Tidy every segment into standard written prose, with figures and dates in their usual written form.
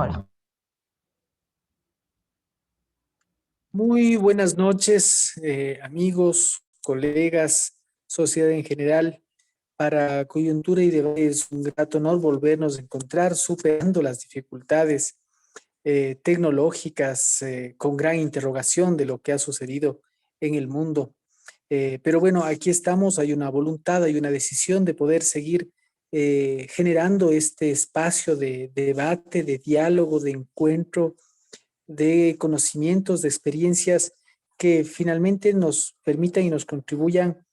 Ahora. Muy buenas noches, amigos, colegas, sociedad en general. Para Coyuntura y Debate es un grato honor volvernos a encontrar superando las dificultades tecnológicas con gran interrogación de lo que ha sucedido en el mundo. Pero bueno, aquí estamos, hay una voluntad, hay una decisión de poder seguir generando este espacio de debate, de diálogo, de encuentro, de conocimientos, de experiencias que finalmente nos permitan y nos contribuyan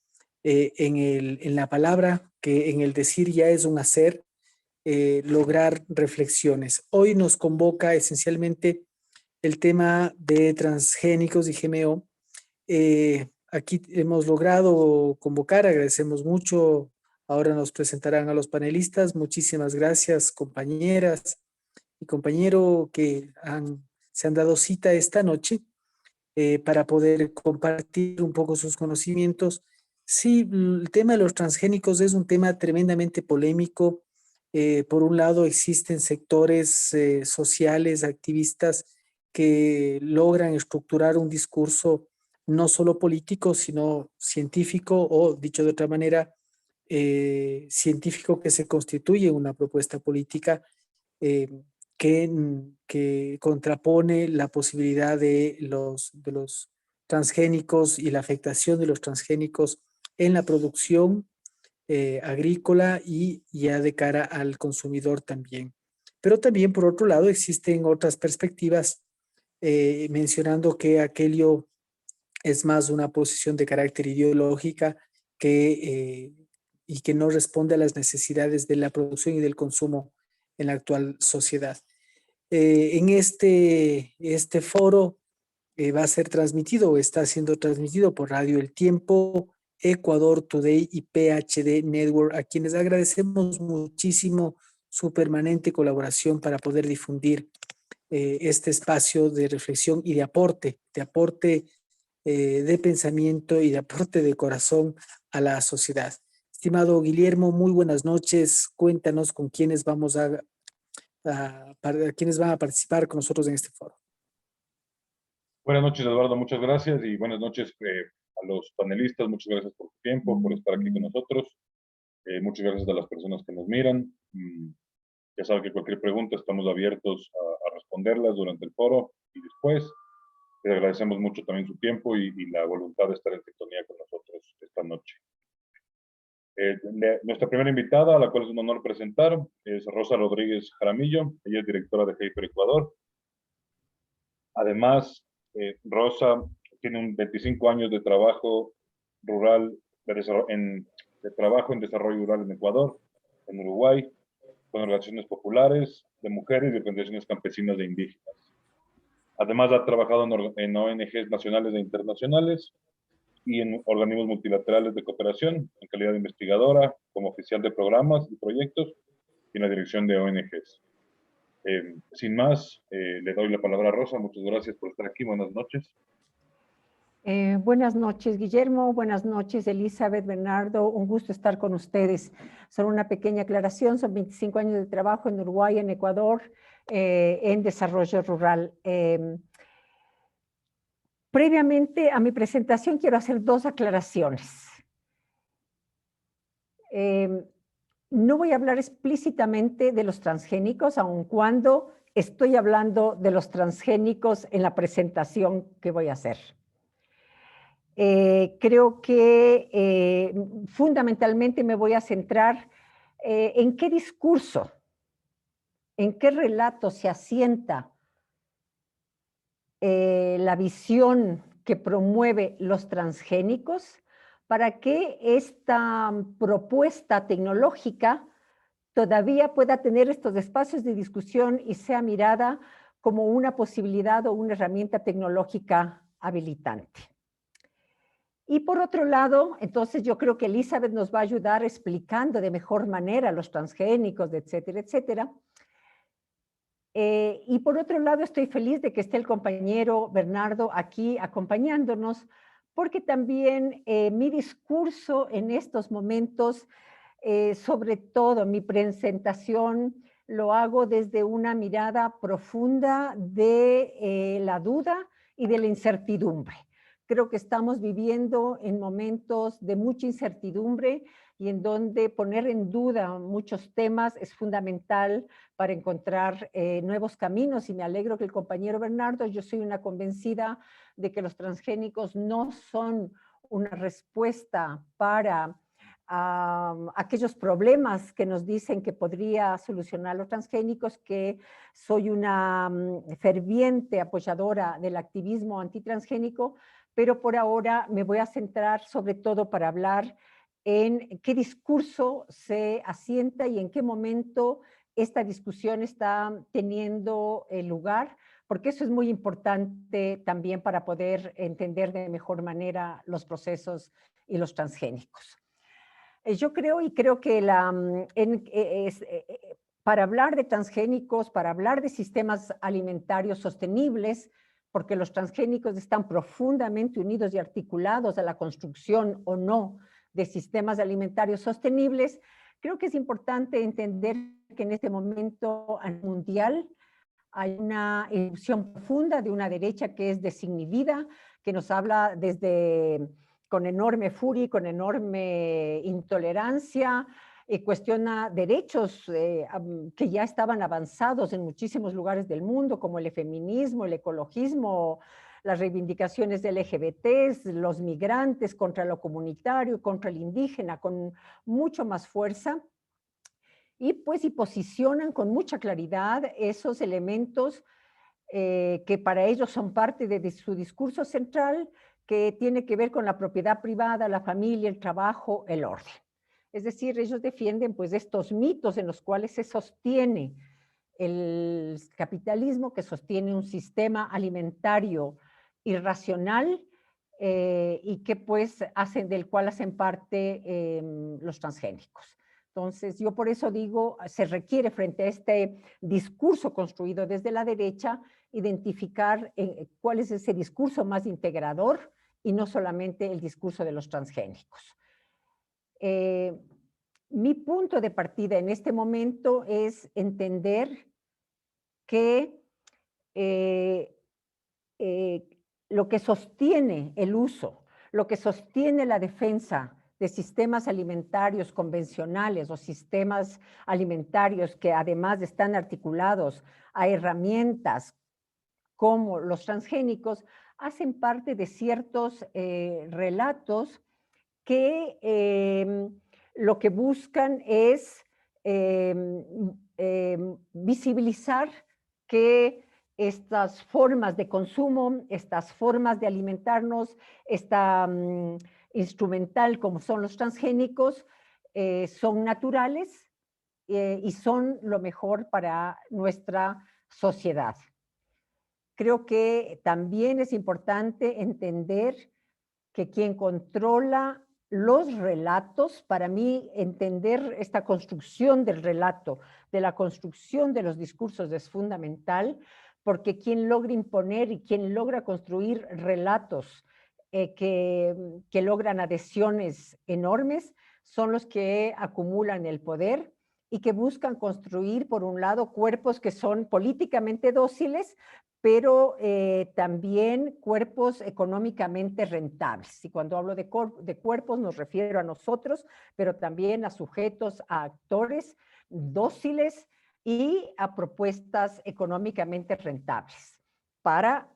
en la palabra, que en el decir ya es un hacer, lograr reflexiones. Hoy nos convoca esencialmente el tema de transgénicos y GMO. Aquí hemos logrado convocar, agradecemos mucho. Ahora nos presentarán a los panelistas. Muchísimas gracias, compañeras y compañero se han dado cita esta noche para poder compartir un poco sus conocimientos. Sí, el tema de los transgénicos es un tema tremendamente polémico. Por un lado, existen sectores sociales, activistas, que logran estructurar un discurso no solo político, sino científico o, dicho de otra manera, científico que se constituye una propuesta política eh, que contrapone la posibilidad de los transgénicos y la afectación de los transgénicos en la producción agrícola y ya de cara al consumidor también. Pero también, por otro lado, existen otras perspectivas mencionando que aquello es más una posición de carácter ideológica que, y que no responde a las necesidades de la producción y del consumo en la actual sociedad. En este foro va a ser transmitido o está siendo transmitido por Radio El Tiempo, Ecuador Today y PhD Network, a quienes agradecemos muchísimo su permanente colaboración para poder difundir este espacio de reflexión y de aporte de pensamiento y de aporte de corazón a la sociedad. Estimado Guillermo, muy buenas noches. Cuéntanos con quiénes para quienes van a participar con nosotros en este foro. Buenas noches, Eduardo, muchas gracias y buenas noches a los panelistas, muchas gracias por su tiempo, por estar aquí con nosotros. Muchas gracias a las personas que nos miran. Ya saben que cualquier pregunta estamos abiertos a responderlas durante el foro y después. Les agradecemos mucho también su tiempo y la voluntad de estar en sintonía con nosotros esta noche. Nuestra primera invitada, a la cual es un honor presentar, es Rosa Rodríguez Jaramillo. Ella es directora de Heiper Ecuador. Además, Rosa tiene 25 años de trabajo rural, de trabajo en desarrollo rural en Ecuador, en Uruguay, con organizaciones populares, de mujeres y organizaciones campesinas e indígenas. Además, ha trabajado en ONGs nacionales e internacionales y en organismos multilaterales de cooperación, en calidad de investigadora, como oficial de programas y proyectos, y en la dirección de ONGs. Sin más, le doy la palabra a Rosa. Muchas gracias por estar aquí. Buenas noches. Buenas noches, Guillermo. Buenas noches, Elizabeth, Bernardo. Un gusto estar con ustedes. Solo una pequeña aclaración. Son 25 años de trabajo en Uruguay, en Ecuador, en desarrollo rural. Previamente a mi presentación quiero hacer dos aclaraciones. No voy a hablar explícitamente de los transgénicos, aun cuando estoy hablando de los transgénicos en la presentación que voy a hacer. Creo que fundamentalmente me voy a centrar en qué discurso, en qué relato se asienta la visión que promueve los transgénicos para que esta propuesta tecnológica todavía pueda tener estos espacios de discusión y sea mirada como una posibilidad o una herramienta tecnológica habilitante. Y por otro lado, entonces yo creo que Elizabeth nos va a ayudar explicando de mejor manera los transgénicos, etcétera, etcétera. Y por otro lado, estoy feliz de que esté el compañero Bernardo aquí acompañándonos, porque también mi discurso en estos momentos, sobre todo mi presentación, lo hago desde una mirada profunda de la duda y de la incertidumbre. Creo que estamos viviendo en momentos de mucha incertidumbre y en donde poner en duda muchos temas es fundamental para encontrar nuevos caminos. Y me alegro que el compañero Bernardo, yo soy una convencida de que los transgénicos no son una respuesta para aquellos problemas que nos dicen que podría solucionar los transgénicos, que soy una ferviente apoyadora del activismo antitransgénico, pero por ahora me voy a centrar sobre todo para hablar en qué discurso se asienta y en qué momento esta discusión está teniendo lugar, porque eso es muy importante también para poder entender de mejor manera los procesos y los transgénicos. Yo creo que para hablar de transgénicos, para hablar de sistemas alimentarios sostenibles, porque los transgénicos están profundamente unidos y articulados a la construcción o no de sistemas alimentarios sostenibles, creo que es importante entender que en este momento mundial hay una erupción profunda de una derecha que es desinhibida, que nos habla con enorme furia y con enorme intolerancia, cuestiona derechos que ya estaban avanzados en muchísimos lugares del mundo, como el feminismo, el ecologismo, las reivindicaciones de LGBTs, los migrantes, contra lo comunitario, contra el indígena, con mucho más fuerza. Y posicionan con mucha claridad esos elementos que para ellos son parte de su discurso central, que tiene que ver con la propiedad privada, la familia, el trabajo, el orden. Es decir, ellos defienden estos mitos en los cuales se sostiene el capitalismo, que sostiene un sistema alimentario irracional y que del cual hacen parte los transgénicos. Entonces, yo por eso digo, se requiere frente a este discurso construido desde la derecha, identificar cuál es ese discurso más integrador y no solamente el discurso de los transgénicos. Mi punto de partida en este momento es entender que lo que sostiene el uso, lo que sostiene la defensa de sistemas alimentarios convencionales o sistemas alimentarios que además están articulados a herramientas como los transgénicos, hacen parte de ciertos relatos que lo que buscan es visibilizar que estas formas de consumo, estas formas de alimentarnos, esta instrumental como son los transgénicos, son naturales y son lo mejor para nuestra sociedad. Creo que también es importante entender que quien controla los relatos, para mí entender esta construcción del relato, de la construcción de los discursos es fundamental, porque quien logra imponer y quien logra construir relatos que logran adhesiones enormes son los que acumulan el poder y que buscan construir, por un lado, cuerpos que son políticamente dóciles, pero también cuerpos económicamente rentables. Y cuando hablo de cuerpos nos refiero a nosotros, pero también a sujetos, a actores dóciles y a propuestas económicamente rentables para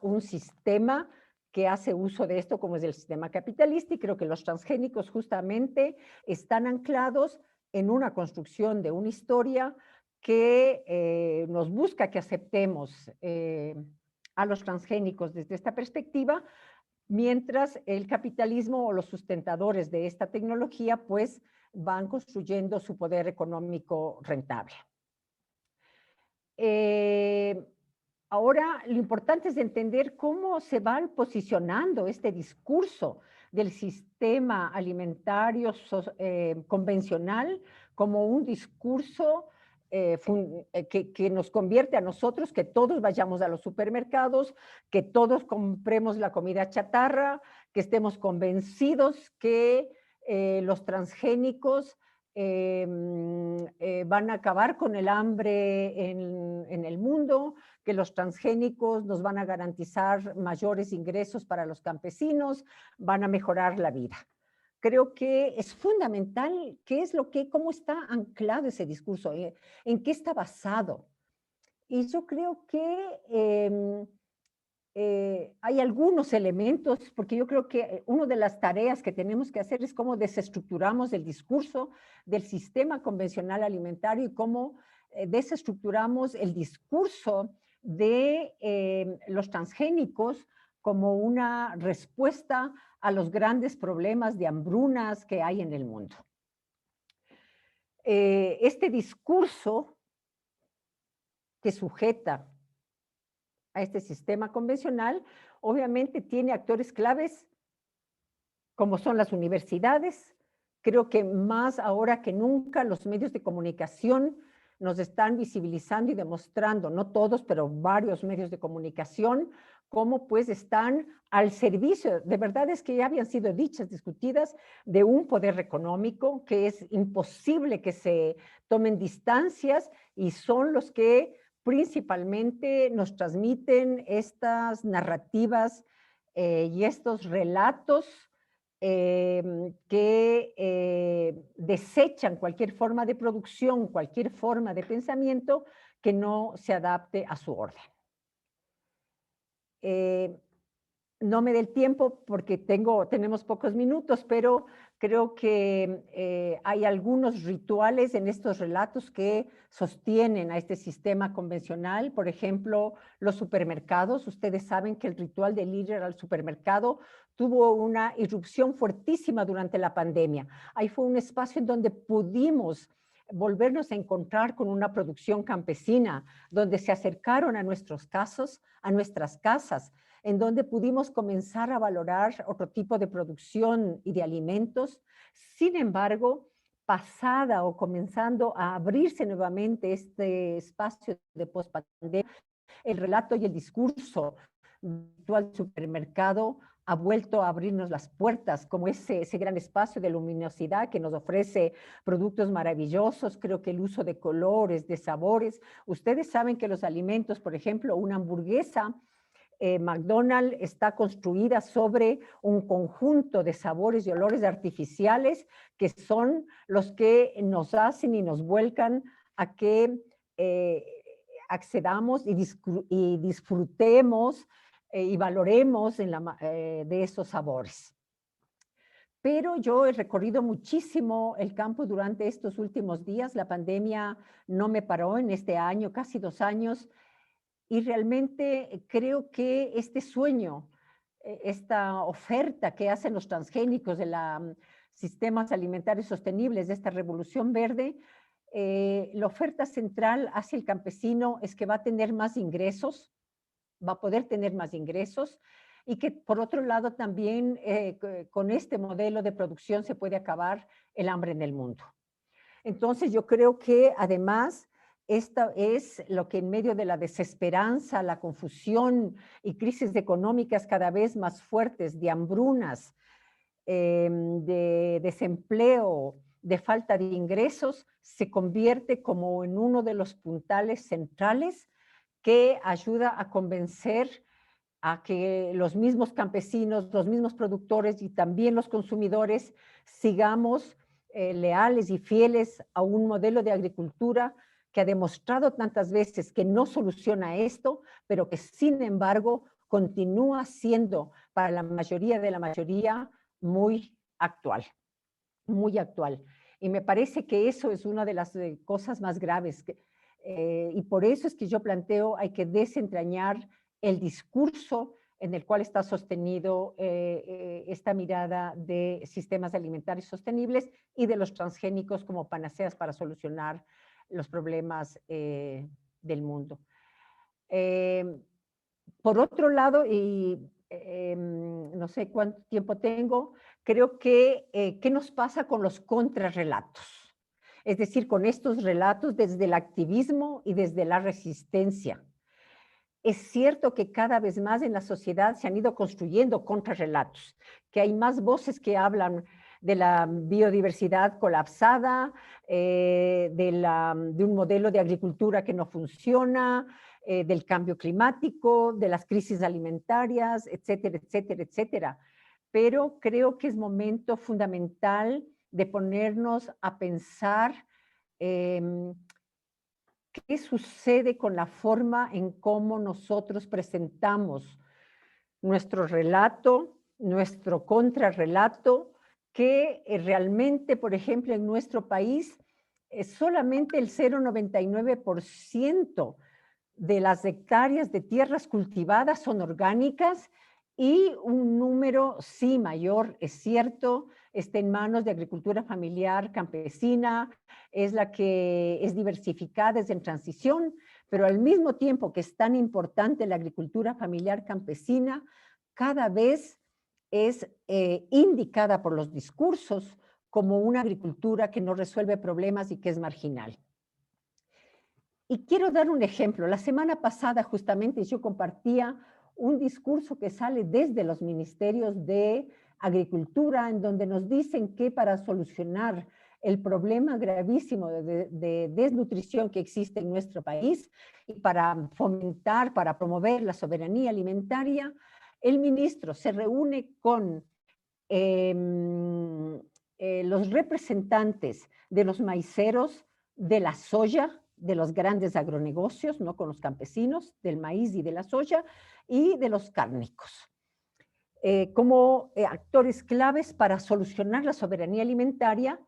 un sistema que hace uso de esto como es el sistema capitalista, y creo que los transgénicos justamente están anclados en una construcción de una historia que nos busca que aceptemos a los transgénicos desde esta perspectiva, mientras el capitalismo o los sustentadores de esta tecnología van construyendo su poder económico rentable. Ahora, lo importante es entender cómo se va posicionando este discurso del sistema alimentario convencional como un discurso que nos convierte a nosotros, que todos vayamos a los supermercados, que todos compremos la comida chatarra, que estemos convencidos que los transgénicos van a acabar con el hambre en el mundo, que los transgénicos nos van a garantizar mayores ingresos para los campesinos, van a mejorar la vida. Creo que es fundamental cómo está anclado ese discurso, en qué está basado. Y yo creo que hay algunos elementos, porque yo creo que una de las tareas que tenemos que hacer es cómo desestructuramos el discurso del sistema convencional alimentario y cómo desestructuramos el discurso de los transgénicos como una respuesta a los grandes problemas de hambrunas que hay en el mundo. Este discurso que sujeta a este sistema convencional, obviamente tiene actores claves como son las universidades. Creo que más ahora que nunca los medios de comunicación nos están visibilizando y demostrando, no todos, pero varios medios de comunicación, cómo pues están al servicio, de verdad es que ya habían sido dichas, discutidas, de un poder económico que es imposible que se tomen distancias y son los que principalmente nos transmiten estas narrativas y estos relatos que desechan cualquier forma de producción, cualquier forma de pensamiento que no se adapte a su orden. No me dé el tiempo porque tenemos pocos minutos, pero creo que hay algunos rituales en estos relatos que sostienen a este sistema convencional. Por ejemplo, los supermercados. Ustedes saben que el ritual del ir al supermercado tuvo una irrupción fuertísima durante la pandemia. Ahí fue un espacio en donde pudimos volvernos a encontrar con una producción campesina, donde se acercaron a nuestras casas, en donde pudimos comenzar a valorar otro tipo de producción y de alimentos. Sin embargo, pasada o comenzando a abrirse nuevamente este espacio de pospandemia, el relato y el discurso del supermercado ha vuelto a abrirnos las puertas como ese gran espacio de luminosidad que nos ofrece productos maravillosos. Creo que el uso de colores, de sabores. Ustedes saben que los alimentos, por ejemplo, una hamburguesa, McDonald's está construida sobre un conjunto de sabores y olores artificiales que son los que nos hacen y nos vuelcan a que accedamos y disfrutemos y valoremos de esos sabores. Pero yo he recorrido muchísimo el campo durante estos últimos días. La pandemia no me paró en este año, casi 2 años, y realmente creo que este sueño, esta oferta que hacen los transgénicos de los sistemas alimentarios sostenibles, de esta revolución verde, la oferta central hacia el campesino es que va a tener más ingresos, va a poder tener más ingresos, y que por otro lado también con este modelo de producción se puede acabar el hambre en el mundo. Entonces yo creo que además esto es lo que en medio de la desesperanza, la confusión y crisis económicas cada vez más fuertes, de hambrunas, de desempleo, de falta de ingresos, se convierte como en uno de los puntales centrales que ayuda a convencer a que los mismos campesinos, los mismos productores y también los consumidores sigamos leales y fieles a un modelo de agricultura que ha demostrado tantas veces que no soluciona esto, pero que sin embargo continúa siendo para la mayoría de la mayoría muy actual, muy actual. Y me parece que eso es una de las cosas más graves. Y por eso es que yo planteo, hay que desentrañar el discurso en el cual está sostenido esta mirada de sistemas alimentarios sostenibles y de los transgénicos como panaceas para solucionar los problemas del mundo. Por otro lado, y no sé cuánto tiempo tengo, creo que ¿qué nos pasa con los contrarrelatos? Es decir, con estos relatos desde el activismo y desde la resistencia. Es cierto que cada vez más en la sociedad se han ido construyendo contrarrelatos, que hay más voces que hablan de la biodiversidad colapsada, de un modelo de agricultura que no funciona, del cambio climático, de las crisis alimentarias, etcétera, etcétera, etcétera. Pero creo que es momento fundamental de ponernos a pensar qué sucede con la forma en cómo nosotros presentamos nuestro relato, nuestro contrarrelato, que realmente, por ejemplo, en nuestro país, solamente el 0,99% de las hectáreas de tierras cultivadas son orgánicas y un número, sí, mayor, es cierto, está en manos de agricultura familiar campesina, es la que es diversificada, es en transición, pero al mismo tiempo que es tan importante la agricultura familiar campesina, cada vez es indicada por los discursos como una agricultura que no resuelve problemas y que es marginal. Y quiero dar un ejemplo. La semana pasada justamente yo compartía un discurso que sale desde los ministerios de Agricultura, en donde nos dicen que para solucionar el problema gravísimo de desnutrición que existe en nuestro país y para fomentar, para promover la soberanía alimentaria, el ministro se reúne con los representantes de los maiceros, de la soya, de los grandes agronegocios, no con los campesinos, del maíz y de la soya, y de los cárnicos, como actores claves para solucionar la soberanía alimentaria,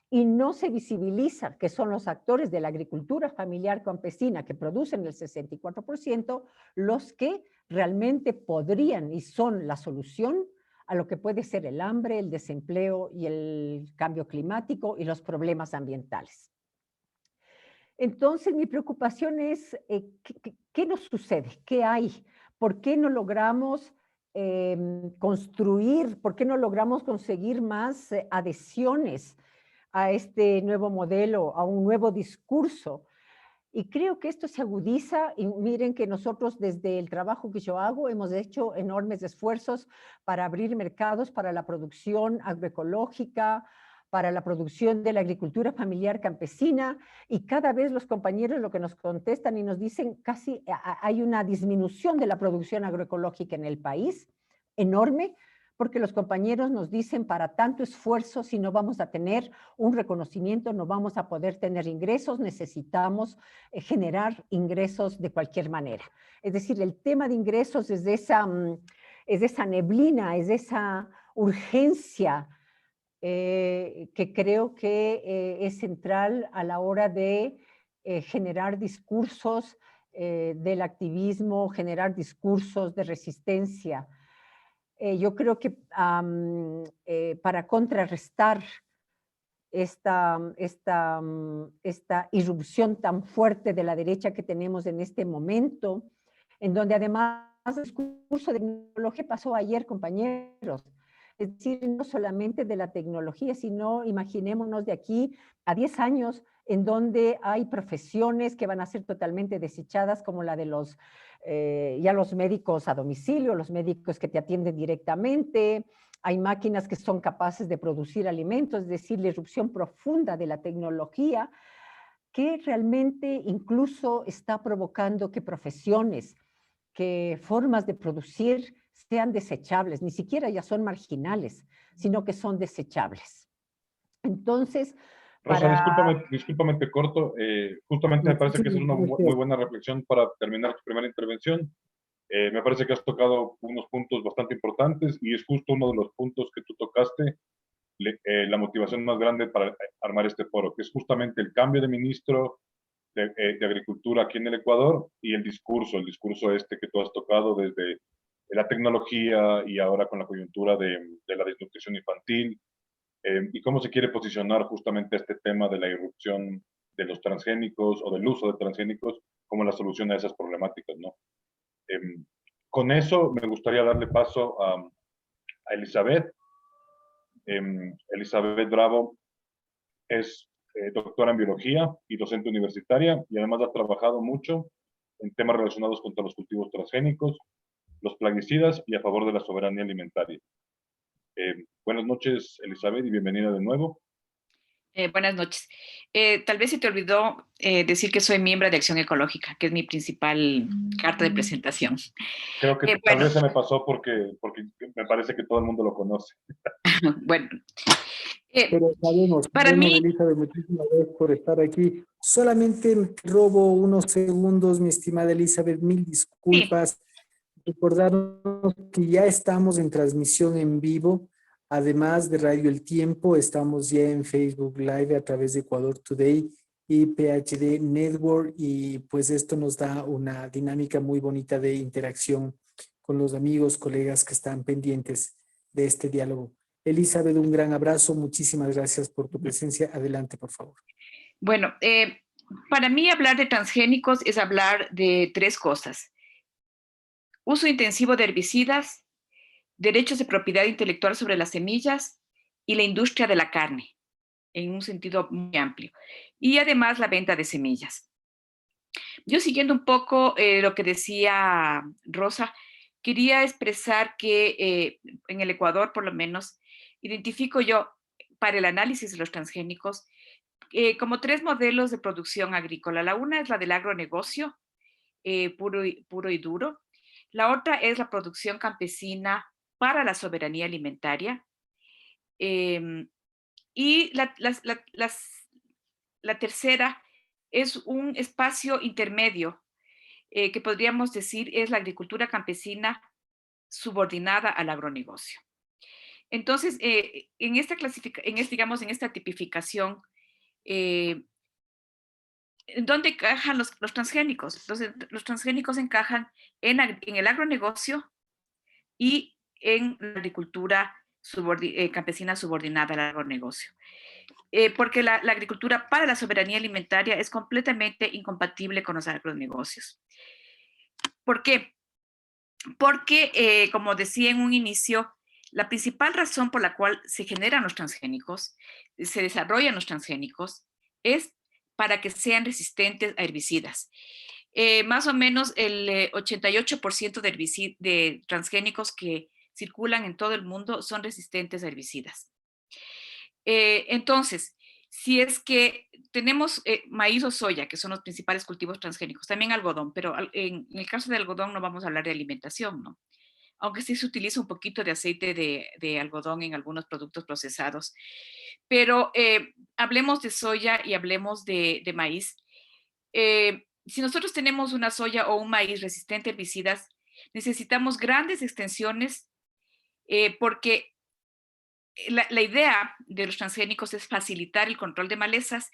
y no se visibiliza que son los actores de la agricultura familiar campesina que producen el 64%, los que realmente podrían y son la solución a lo que puede ser el hambre, el desempleo y el cambio climático y los problemas ambientales. Entonces, mi preocupación es, ¿qué nos sucede? ¿Qué hay? ¿Por qué no logramos construir? ¿Por qué no logramos conseguir más adhesiones a este nuevo modelo, a un nuevo discurso? Y creo que esto se agudiza, y miren que nosotros desde el trabajo que yo hago hemos hecho enormes esfuerzos para abrir mercados para la producción agroecológica, para la producción de la agricultura familiar campesina, y cada vez los compañeros lo que nos contestan y nos dicen casi hay una disminución de la producción agroecológica en el país, enorme, porque los compañeros nos dicen para tanto esfuerzo, si no vamos a tener un reconocimiento, no vamos a poder tener ingresos, necesitamos generar ingresos de cualquier manera. Es decir, el tema de ingresos es de esa neblina, es de esa urgencia que creo que es central a la hora de generar discursos del activismo, generar discursos de resistencia. Yo creo que para contrarrestar esta irrupción tan fuerte de la derecha que tenemos en este momento, en donde además el discurso de tecnología pasó ayer, compañeros. Es decir, no solamente de la tecnología, sino imaginémonos de aquí a 10 años en donde hay profesiones que van a ser totalmente desechadas, como la de los médicos a domicilio, los médicos que te atienden directamente. Hay máquinas que son capaces de producir alimentos, es decir, la irrupción profunda de la tecnología que realmente incluso está provocando que profesiones, que formas de producir sean desechables, ni siquiera ya son marginales, sino que son desechables. Entonces, Rosa, discúlpame, te corto. Justamente me parece que es una muy buena reflexión para terminar tu primera intervención. Me parece que has tocado unos puntos bastante importantes y es justo uno de los puntos que tú tocaste, la motivación más grande para armar este foro, que es justamente el cambio de ministro de Agricultura aquí en el Ecuador y el discurso este que tú has tocado desde la tecnología y ahora con la coyuntura de la desnutrición infantil, y cómo se quiere posicionar justamente este tema de la irrupción de los transgénicos o del uso de transgénicos como la solución a esas problemáticas, ¿no? Con eso me gustaría darle paso a Elizabeth. Elizabeth Bravo es doctora en biología y docente universitaria y además ha trabajado mucho en temas relacionados contra los cultivos transgénicos, los plaguicidas y a favor de la soberanía alimentaria. Buenas noches, Elizabeth, y bienvenida de nuevo. Buenas noches. Tal vez se te olvidó decir que soy miembro de Acción Ecológica, que es mi principal carta de presentación. Creo que tal Bueno, vez se me pasó porque me parece que todo el mundo lo conoce. bueno. Pero sabemos, Para mí, Elizabeth, muchísimas gracias por estar aquí. Solamente te robo unos segundos, mi estimada Elizabeth, mil sí, disculpas. Recordarnos que ya estamos en transmisión en vivo, además de Radio El Tiempo, estamos ya en Facebook Live a través de Ecuador Today y PhD Network, y pues esto nos da una dinámica muy bonita de interacción con los amigos, colegas que están pendientes de este diálogo. Elizabeth, un gran abrazo, muchísimas gracias por tu presencia. Adelante, por favor. bueno, para mí hablar de transgénicos es hablar de tres cosas: uso intensivo de herbicidas, derechos de propiedad intelectual sobre las semillas y la industria de la carne, en un sentido muy amplio. Y además la venta de semillas. Yo, siguiendo un poco lo que decía Rosa, quería expresar que en el Ecuador, por lo menos, identifico yo para el análisis de los transgénicos como tres modelos de producción agrícola. La una es la del agronegocio, puro y duro. La otra es la producción campesina para la soberanía alimentaria. Y la tercera es un espacio intermedio que podríamos decir es la agricultura campesina subordinada al agronegocio. Entonces, digamos, en esta tipificación, eh, ¿en dónde encajan los transgénicos? Entonces, los transgénicos encajan en el agronegocio y en la agricultura campesina subordinada al agronegocio. Porque la agricultura para la soberanía alimentaria es completamente incompatible con los agronegocios. ¿Por qué? Porque, como decía en un inicio, la principal razón por la cual se generan los transgénicos, se desarrollan los transgénicos, es para que sean resistentes a herbicidas. Más o menos el 88% de transgénicos que circulan en todo el mundo son resistentes a herbicidas. Entonces, si es que tenemos maíz o soya, que son los principales cultivos transgénicos, también algodón, pero en el caso de algodón no vamos a hablar de alimentación, ¿no? Aunque sí se utiliza un poquito de aceite de algodón en algunos productos procesados. Pero hablemos de soya y hablemos de maíz. Si nosotros tenemos una soya o un maíz resistente a herbicidas, necesitamos grandes extensiones porque la idea de los transgénicos es facilitar el control de malezas.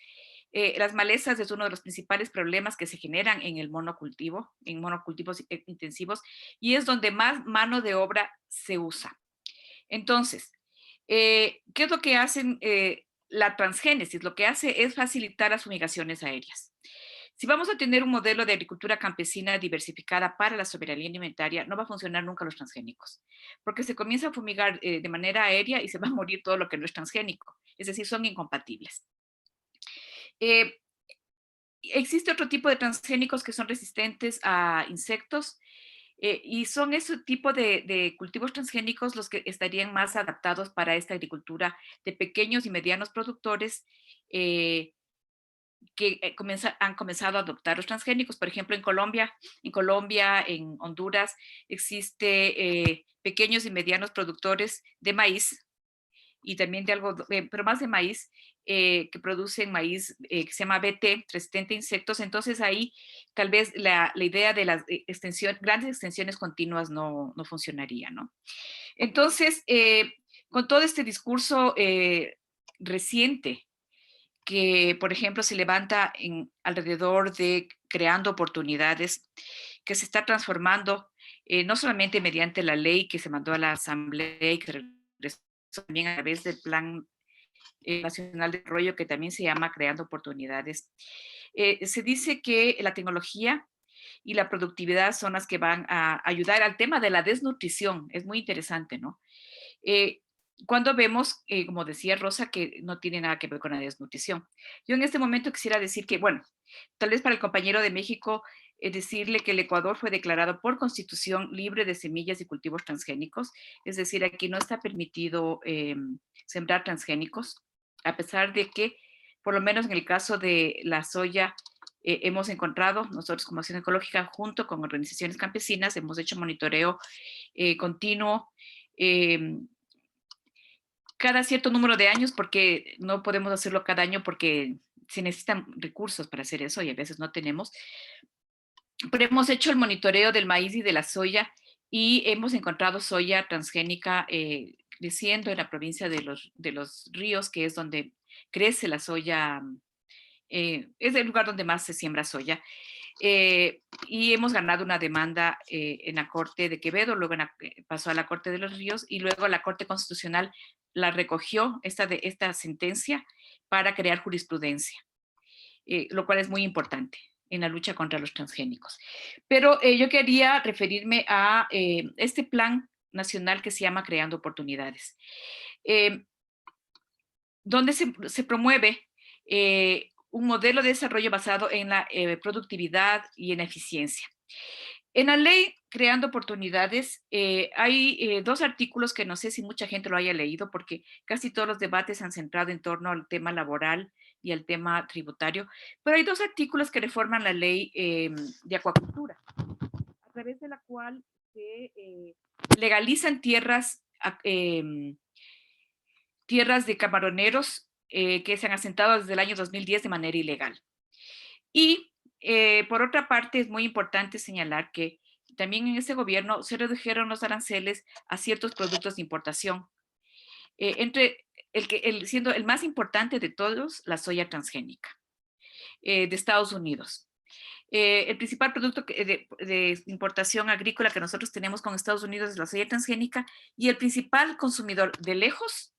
Las malezas es uno de los principales problemas que se generan en el monocultivo, en monocultivos intensivos, y es donde más mano de obra se usa. Entonces, ¿qué es lo que hacen la transgénesis? Lo que hace es facilitar las fumigaciones aéreas. Si vamos a tener un modelo de agricultura campesina diversificada para la soberanía alimentaria, no va a funcionar nunca los transgénicos, porque se comienza a fumigar de manera aérea y se va a morir todo lo que no es transgénico, es decir, son incompatibles. Existe otro tipo de transgénicos que son resistentes a insectos y son ese tipo de cultivos transgénicos los que estarían más adaptados para esta agricultura de pequeños y medianos productores que han comenzado a adoptar los transgénicos. Por ejemplo, en Colombia, en Honduras, existe pequeños y medianos productores de maíz y también de algodón, pero más de maíz, que producen maíz que se llama BT, resistente a insectos. Entonces ahí tal vez la idea de las grandes extensiones continuas no funcionaría, ¿no? Entonces, con todo este discurso reciente que, por ejemplo, se levanta alrededor de creando oportunidades, que se está transformando no solamente mediante la ley que se mandó a la Asamblea y que regresó también a través del Plan Nacional de Desarrollo, que también se llama Creando Oportunidades. Se dice que la tecnología y la productividad son las que van a ayudar al tema de la desnutrición. Es muy interesante, ¿no? Cuando vemos, como decía Rosa, que no tiene nada que ver con la desnutrición. Yo en este momento quisiera decir que, bueno, tal vez para el compañero de México decirle que el Ecuador fue declarado por constitución libre de semillas y cultivos transgénicos, es decir, aquí no está permitido sembrar transgénicos, a pesar de que, por lo menos en el caso de la soya, hemos encontrado, nosotros como Acción Ecológica, junto con organizaciones campesinas, hemos hecho monitoreo continuo cada cierto número de años, porque no podemos hacerlo cada año porque se necesitan recursos para hacer eso y a veces no tenemos. Pero hemos hecho el monitoreo del maíz y de la soya y hemos encontrado soya transgénica creciendo en la provincia de los Ríos, que es donde crece la soya, es el lugar donde más se siembra soya. Y hemos ganado una demanda en la Corte de Quevedo, luego pasó a la Corte de los Ríos y luego la Corte Constitucional la recogió, esta sentencia, para crear jurisprudencia, lo cual es muy importante en la lucha contra los transgénicos. Pero yo quería referirme a este plan nacional que se llama Creando Oportunidades, donde se promueve un modelo de desarrollo basado en la productividad y en la eficiencia. En la ley Creando Oportunidades hay dos artículos que no sé si mucha gente lo haya leído, porque casi todos los debates se han centrado en torno al tema laboral y al tema tributario, pero hay dos artículos que reforman la ley de acuacultura, a través de la cual se legalizan tierras de camaroneros que se han asentado desde el año 2010 de manera ilegal. Y por otra parte, es muy importante señalar que también en ese gobierno se redujeron los aranceles a ciertos productos de importación, siendo el más importante de todos la soya transgénica de Estados Unidos. El principal producto de importación agrícola que nosotros tenemos con Estados Unidos es la soya transgénica, y el principal consumidor de lejos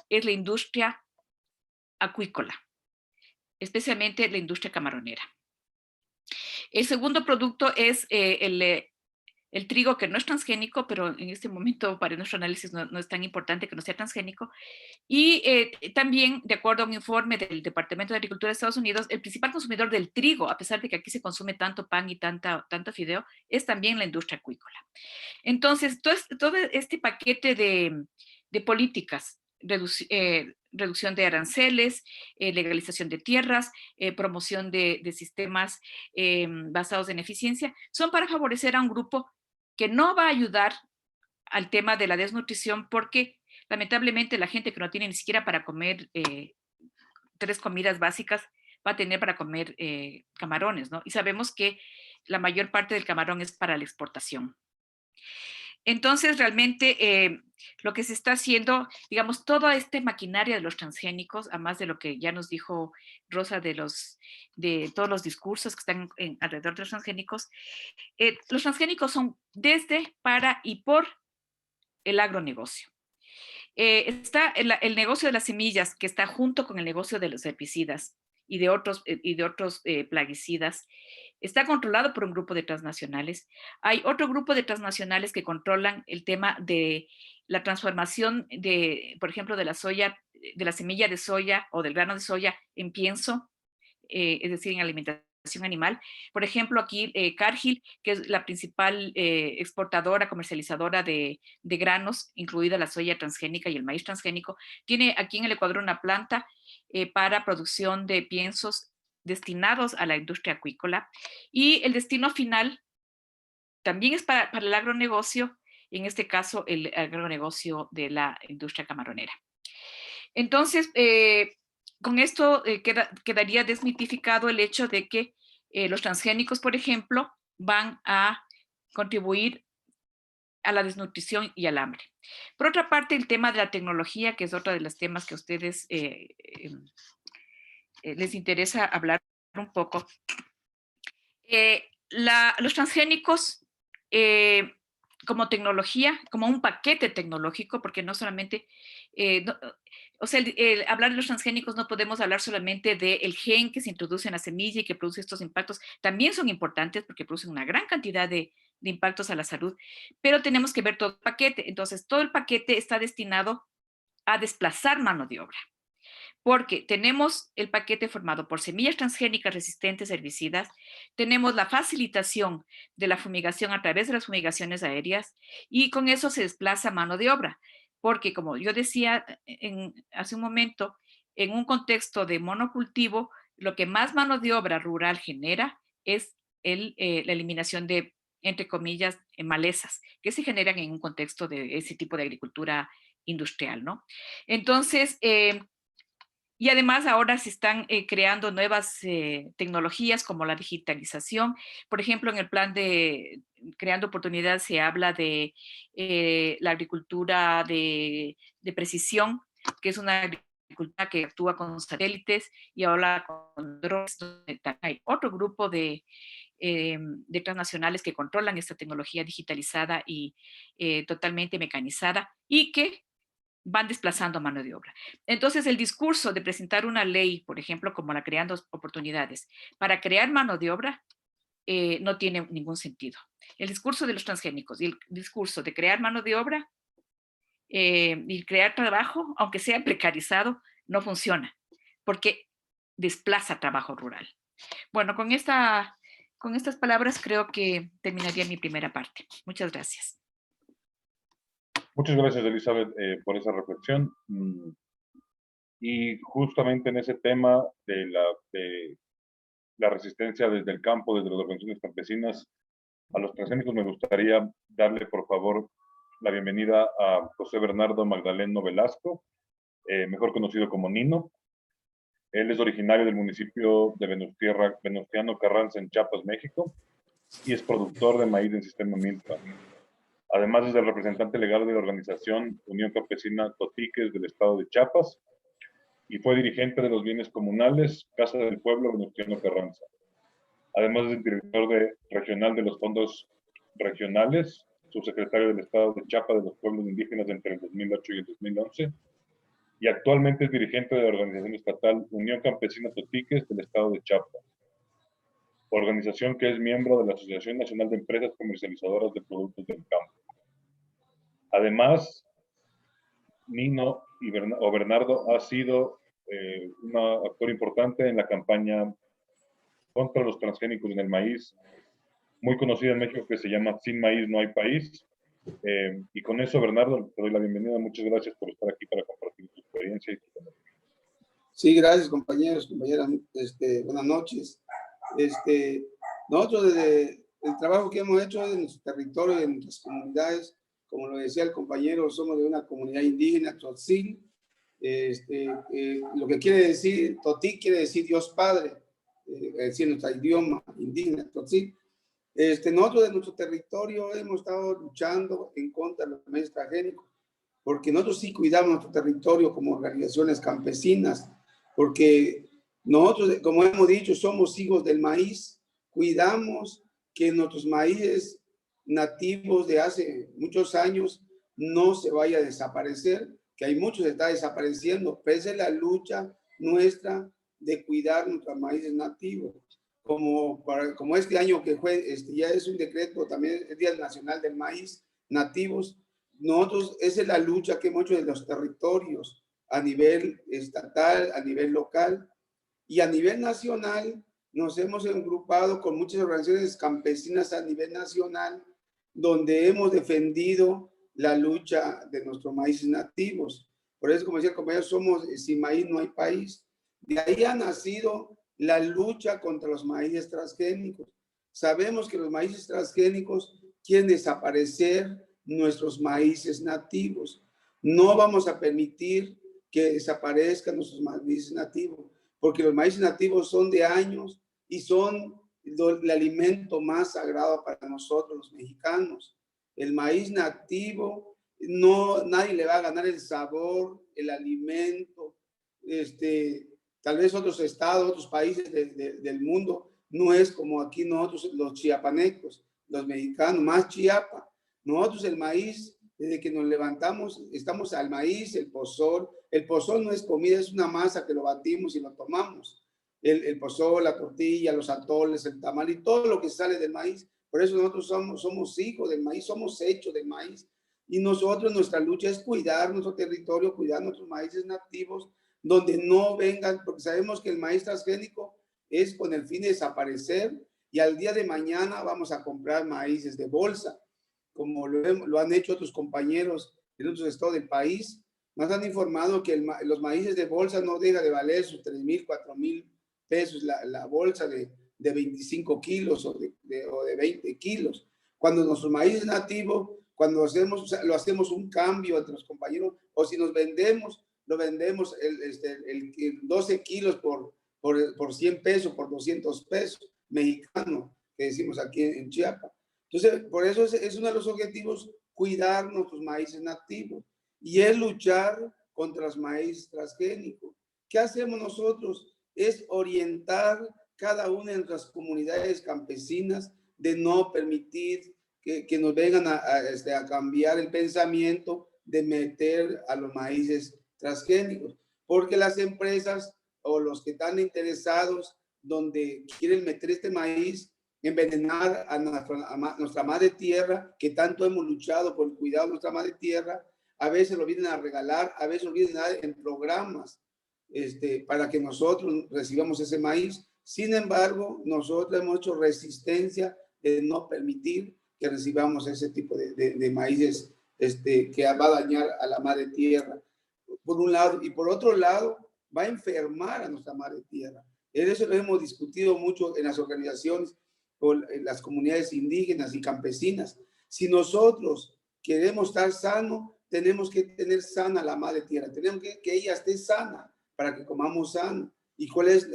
es la industria acuícola, especialmente la industria camaronera. El segundo producto es el trigo, que no es transgénico, pero en este momento para nuestro análisis no es tan importante que no sea transgénico. Y también, de acuerdo a un informe del Departamento de Agricultura de Estados Unidos, el principal consumidor del trigo, a pesar de que aquí se consume tanto pan y tanto fideo, es también la industria acuícola. Entonces, todo este paquete de políticas, reducción de aranceles, legalización de tierras, promoción de sistemas basados en eficiencia, son para favorecer a un grupo que no va a ayudar al tema de la desnutrición, porque lamentablemente la gente que no tiene ni siquiera para comer 3 comidas básicas va a tener para comer camarones, ¿no? Y sabemos que la mayor parte del camarón es para la exportación. Entonces, realmente lo que se está haciendo, digamos, toda esta maquinaria de los transgénicos, además de lo que ya nos dijo Rosa de todos los discursos que están alrededor de los transgénicos son desde, para y por el agronegocio. Está el negocio de las semillas, que está junto con el negocio de los herbicidas y de otros plaguicidas. Está controlado por un grupo de transnacionales. Hay otro grupo de transnacionales que controlan el tema de la transformación por ejemplo, de la soya, de la semilla de soya o del grano de soya en pienso, es decir, en alimentación animal. Por ejemplo, aquí Cargill, que es la principal exportadora, comercializadora de granos, incluida la soya transgénica y el maíz transgénico, tiene aquí en el Ecuador una planta para producción de piensos destinados a la industria acuícola, y el destino final también es para el agronegocio, en este caso el agronegocio de la industria camaronera. Entonces, con esto quedaría desmitificado el hecho de que los transgénicos, por ejemplo, van a contribuir a la desnutrición y al hambre. Por otra parte, el tema de la tecnología, que es otro de los temas que a ustedes les interesa hablar un poco. Los transgénicos como tecnología, como un paquete tecnológico, porque no solamente, hablar de los transgénicos no podemos hablar solamente del gen que se introduce en la semilla y que produce estos impactos. También son importantes porque producen una gran cantidad de impactos a la salud, pero tenemos que ver todo el paquete. Entonces, todo el paquete está destinado a desplazar mano de obra. porque tenemos el paquete formado por semillas transgénicas resistentes a herbicidas, tenemos la facilitación de la fumigación a través de las fumigaciones aéreas y con eso se desplaza mano de obra, porque como yo decía hace un momento, en un contexto de monocultivo, lo que más mano de obra rural genera es la eliminación de, entre comillas, malezas que se generan en un contexto de ese tipo de agricultura industrial, ¿no? Entonces, y además ahora se están creando nuevas tecnologías como la digitalización. Por ejemplo, en el plan de Creando Oportunidades se habla de la agricultura de precisión, que es una agricultura que actúa con satélites y ahora con drones. Hay otro grupo de transnacionales que controlan esta tecnología digitalizada y totalmente mecanizada y que van desplazando mano de obra. Entonces, el discurso de presentar una ley, por ejemplo, como la Creando Oportunidades, para crear mano de obra, no tiene ningún sentido. El discurso de los transgénicos y el discurso de crear mano de obra y crear trabajo, aunque sea precarizado, no funciona, porque desplaza trabajo rural. Bueno, con estas palabras creo que terminaría mi primera parte. Muchas gracias. Muchas gracias, Elizabeth, por esa reflexión. Y justamente en ese tema de la resistencia desde el campo, desde las organizaciones campesinas, a los transgénicos, me gustaría darle, por favor, la bienvenida a José Bernardo Magdaleno Velasco, mejor conocido como Nino. Él es originario del municipio de Venustiano Carranza, en Chiapas, México, y es productor de maíz del sistema Milpa. Además, es el representante legal de la organización Unión Campesina Totiques del estado de Chiapas y fue dirigente de los bienes comunales Casa del Pueblo Venustiano Carranza. Además, es director regional de los fondos regionales, subsecretario del estado de Chiapas de los pueblos indígenas entre el 2008 y el 2011, y actualmente es dirigente de la organización estatal Unión Campesina Totiques del estado de Chiapas, organización que es miembro de la Asociación Nacional de Empresas Comercializadoras de Productos del Campo. Además, Nino o Bernardo ha sido un actor importante en la campaña contra los transgénicos en el maíz, muy conocida en México, que se llama Sin Maíz No Hay País. Y con eso, Bernardo, te doy la bienvenida. Muchas gracias por estar aquí para compartir tu experiencia y tu conocimiento. Sí, gracias, compañeros, compañeras. Buenas noches. Nosotros, desde el trabajo que hemos hecho en nuestro territorio, en nuestras comunidades, como lo decía el compañero, somos de una comunidad indígena, Tzotzil. Lo que quiere decir, Totí quiere decir Dios Padre, es decir, nuestro idioma indígena, Tzotzil. Nosotros de nuestro territorio hemos estado luchando en contra de los maíz transgénicos, porque nosotros sí cuidamos nuestro territorio como organizaciones campesinas, porque nosotros, como hemos dicho, somos hijos del maíz, cuidamos que nuestros maíces nativos de hace muchos años no se vaya a desaparecer, que hay muchos que está desapareciendo, pese a la lucha nuestra de cuidar nuestros maíces nativos. Como este año que fue, ya es un decreto, también el Día Nacional del Maíz Nativos, nosotros, esa es la lucha que hemos hecho en los territorios, a nivel estatal, a nivel local y a nivel nacional. Nos hemos agrupado con muchas organizaciones campesinas a nivel nacional, donde hemos defendido la lucha de nuestros maíces nativos. Por eso, como decía el compañero, somos Sin Maíz No Hay País. De ahí ha nacido la lucha contra los maíces transgénicos. Sabemos que los maíces transgénicos quieren desaparecer nuestros maíces nativos. No vamos a permitir que desaparezcan nuestros maíces nativos, porque los maíces nativos son de años y son el alimento más sagrado para nosotros los mexicanos. El maíz nativo, nadie le va a ganar el sabor, el alimento. Tal vez otros estados, otros países del mundo, no es como aquí nosotros los chiapanecos, los mexicanos, más Chiapa. Nosotros el maíz, desde que nos levantamos, estamos al maíz, el pozol. El pozol no es comida, es una masa que lo batimos y lo tomamos. El pozol, la tortilla, los atoles, el tamal y todo lo que sale del maíz. Por eso nosotros somos hijos del maíz, somos hechos del maíz. Y nosotros, nuestra lucha es cuidar nuestro territorio, cuidar nuestros maíces nativos, donde no vengan, porque sabemos que el maíz transgénico es con el fin de desaparecer y al día de mañana vamos a comprar maíces de bolsa, como lo han hecho otros compañeros en otros estados del país. Nos han informado que los maíces de bolsa no deja de valer sus 3,000, 4,000 pesos la bolsa de 25 kilos o de 20 kilos. Cuando nuestro maíz es nativo, cuando lo hacemos un cambio entre los compañeros, o si nos vendemos, lo vendemos el 12 kilos por 100 pesos, por 200 pesos mexicano, que decimos aquí en Chiapas. Entonces, por eso es uno de los objetivos, cuidar nuestros maíces nativos y es luchar contra los maíz transgénicos. ¿Qué hacemos nosotros? Es orientar cada una de nuestras comunidades campesinas de no permitir que nos vengan a cambiar el pensamiento de meter a los maíces transgénicos, porque las empresas o los que están interesados donde quieren meter este maíz, envenenar a nuestra madre tierra, que tanto hemos luchado por el cuidado de nuestra madre tierra, a veces lo vienen a regalar, a veces lo vienen a dar en programas para que nosotros recibamos ese maíz. Sin embargo, nosotros hemos hecho resistencia de no permitir que recibamos ese tipo de maíces que va a dañar a la madre tierra, por un lado, y por otro lado, va a enfermar a nuestra madre tierra. Eso lo hemos discutido mucho en las organizaciones con las comunidades indígenas y campesinas. Si nosotros queremos estar sanos, tenemos que tener sana la madre tierra, tenemos que ella esté sana para que comamos sano. ¿Y cuál es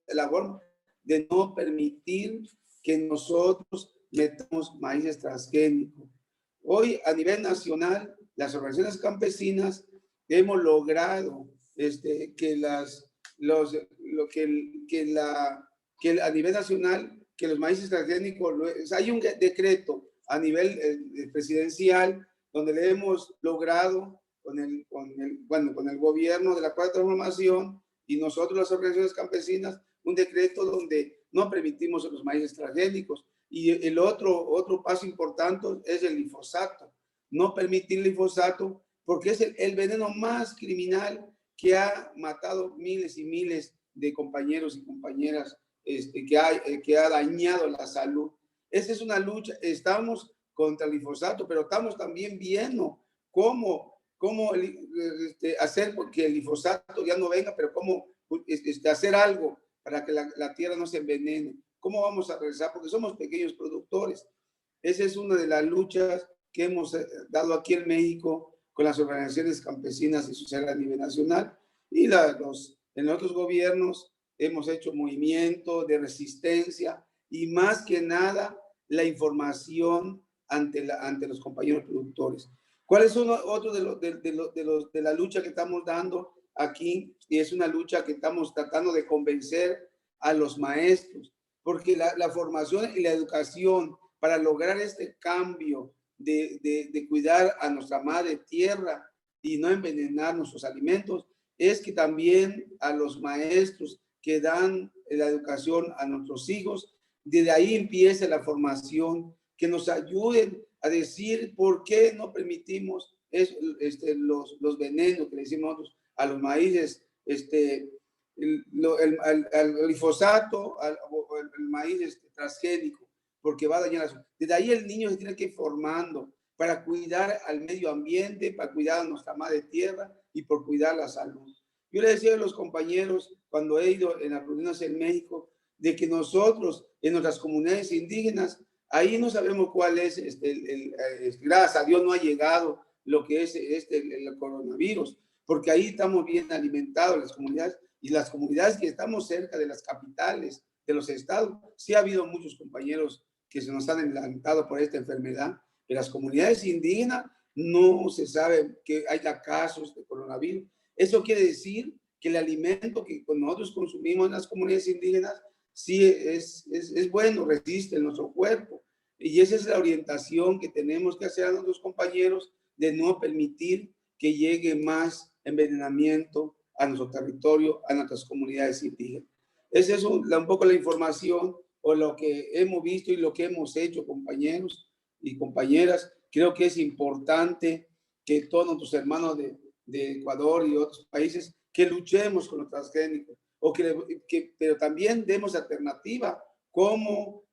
la forma? De no permitir que nosotros metamos maíces transgénicos. Hoy, a nivel nacional, las organizaciones campesinas hemos logrado que a nivel nacional, que los maíces transgénicos, hay un decreto a nivel presidencial donde le hemos logrado con el gobierno de la Cuarta Transformación y nosotros las organizaciones campesinas, un decreto donde no permitimos los maíces transgénicos. Y el otro paso importante es el glifosato. No permitir el glifosato porque es el veneno más criminal que ha matado miles y miles de compañeros y compañeras, que ha dañado la salud. Esa es una lucha. Estamos contra el glifosato, pero estamos también viendo cómo hacer que el glifosato ya no venga, pero cómo hacer algo para que la tierra no se envenene. ¿Cómo vamos a regresar? Porque somos pequeños productores. Esa es una de las luchas que hemos dado aquí en México con las organizaciones campesinas y sociales a nivel nacional. Y en otros gobiernos hemos hecho movimiento de resistencia y más que nada la información ante los compañeros productores. ¿Cuáles son otros de la lucha que estamos dando aquí? Y es una lucha que estamos tratando de convencer a los maestros, porque la formación y la educación para lograr este cambio de cuidar a nuestra madre tierra y no envenenar nuestros alimentos, es que también a los maestros que dan la educación a nuestros hijos, desde ahí empieza la formación, que nos ayuden a decir por qué no permitimos los venenos que le decimos nosotros a los maíces, el glifosato, el maíz transgénico, porque va a dañar la. Desde ahí el niño se tiene que ir formando para cuidar al medio ambiente, para cuidar a nuestra madre tierra y por cuidar la salud. Yo le decía a los compañeros cuando he ido en las reuniones en México, de que nosotros en nuestras comunidades indígenas, ahí no sabemos cuál es, gracias a Dios no ha llegado lo que es el coronavirus, porque ahí estamos bien alimentados las comunidades, y las comunidades que estamos cerca de las capitales de los estados, sí ha habido muchos compañeros que se nos han adelantado por esta enfermedad, pero las comunidades indígenas no se sabe que haya casos de coronavirus. Eso quiere decir que el alimento que nosotros consumimos en las comunidades indígenas sí es bueno, resiste en nuestro cuerpo. Y esa es la orientación que tenemos que hacer a nuestros compañeros, de no permitir que llegue más envenenamiento a nuestro territorio, a nuestras comunidades indígenas. Esa es un poco la información o lo que hemos visto y lo que hemos hecho, compañeros y compañeras. Creo que es importante que todos nuestros hermanos de Ecuador y otros países que luchemos con los transgénicos, o pero también demos alternativa, cómo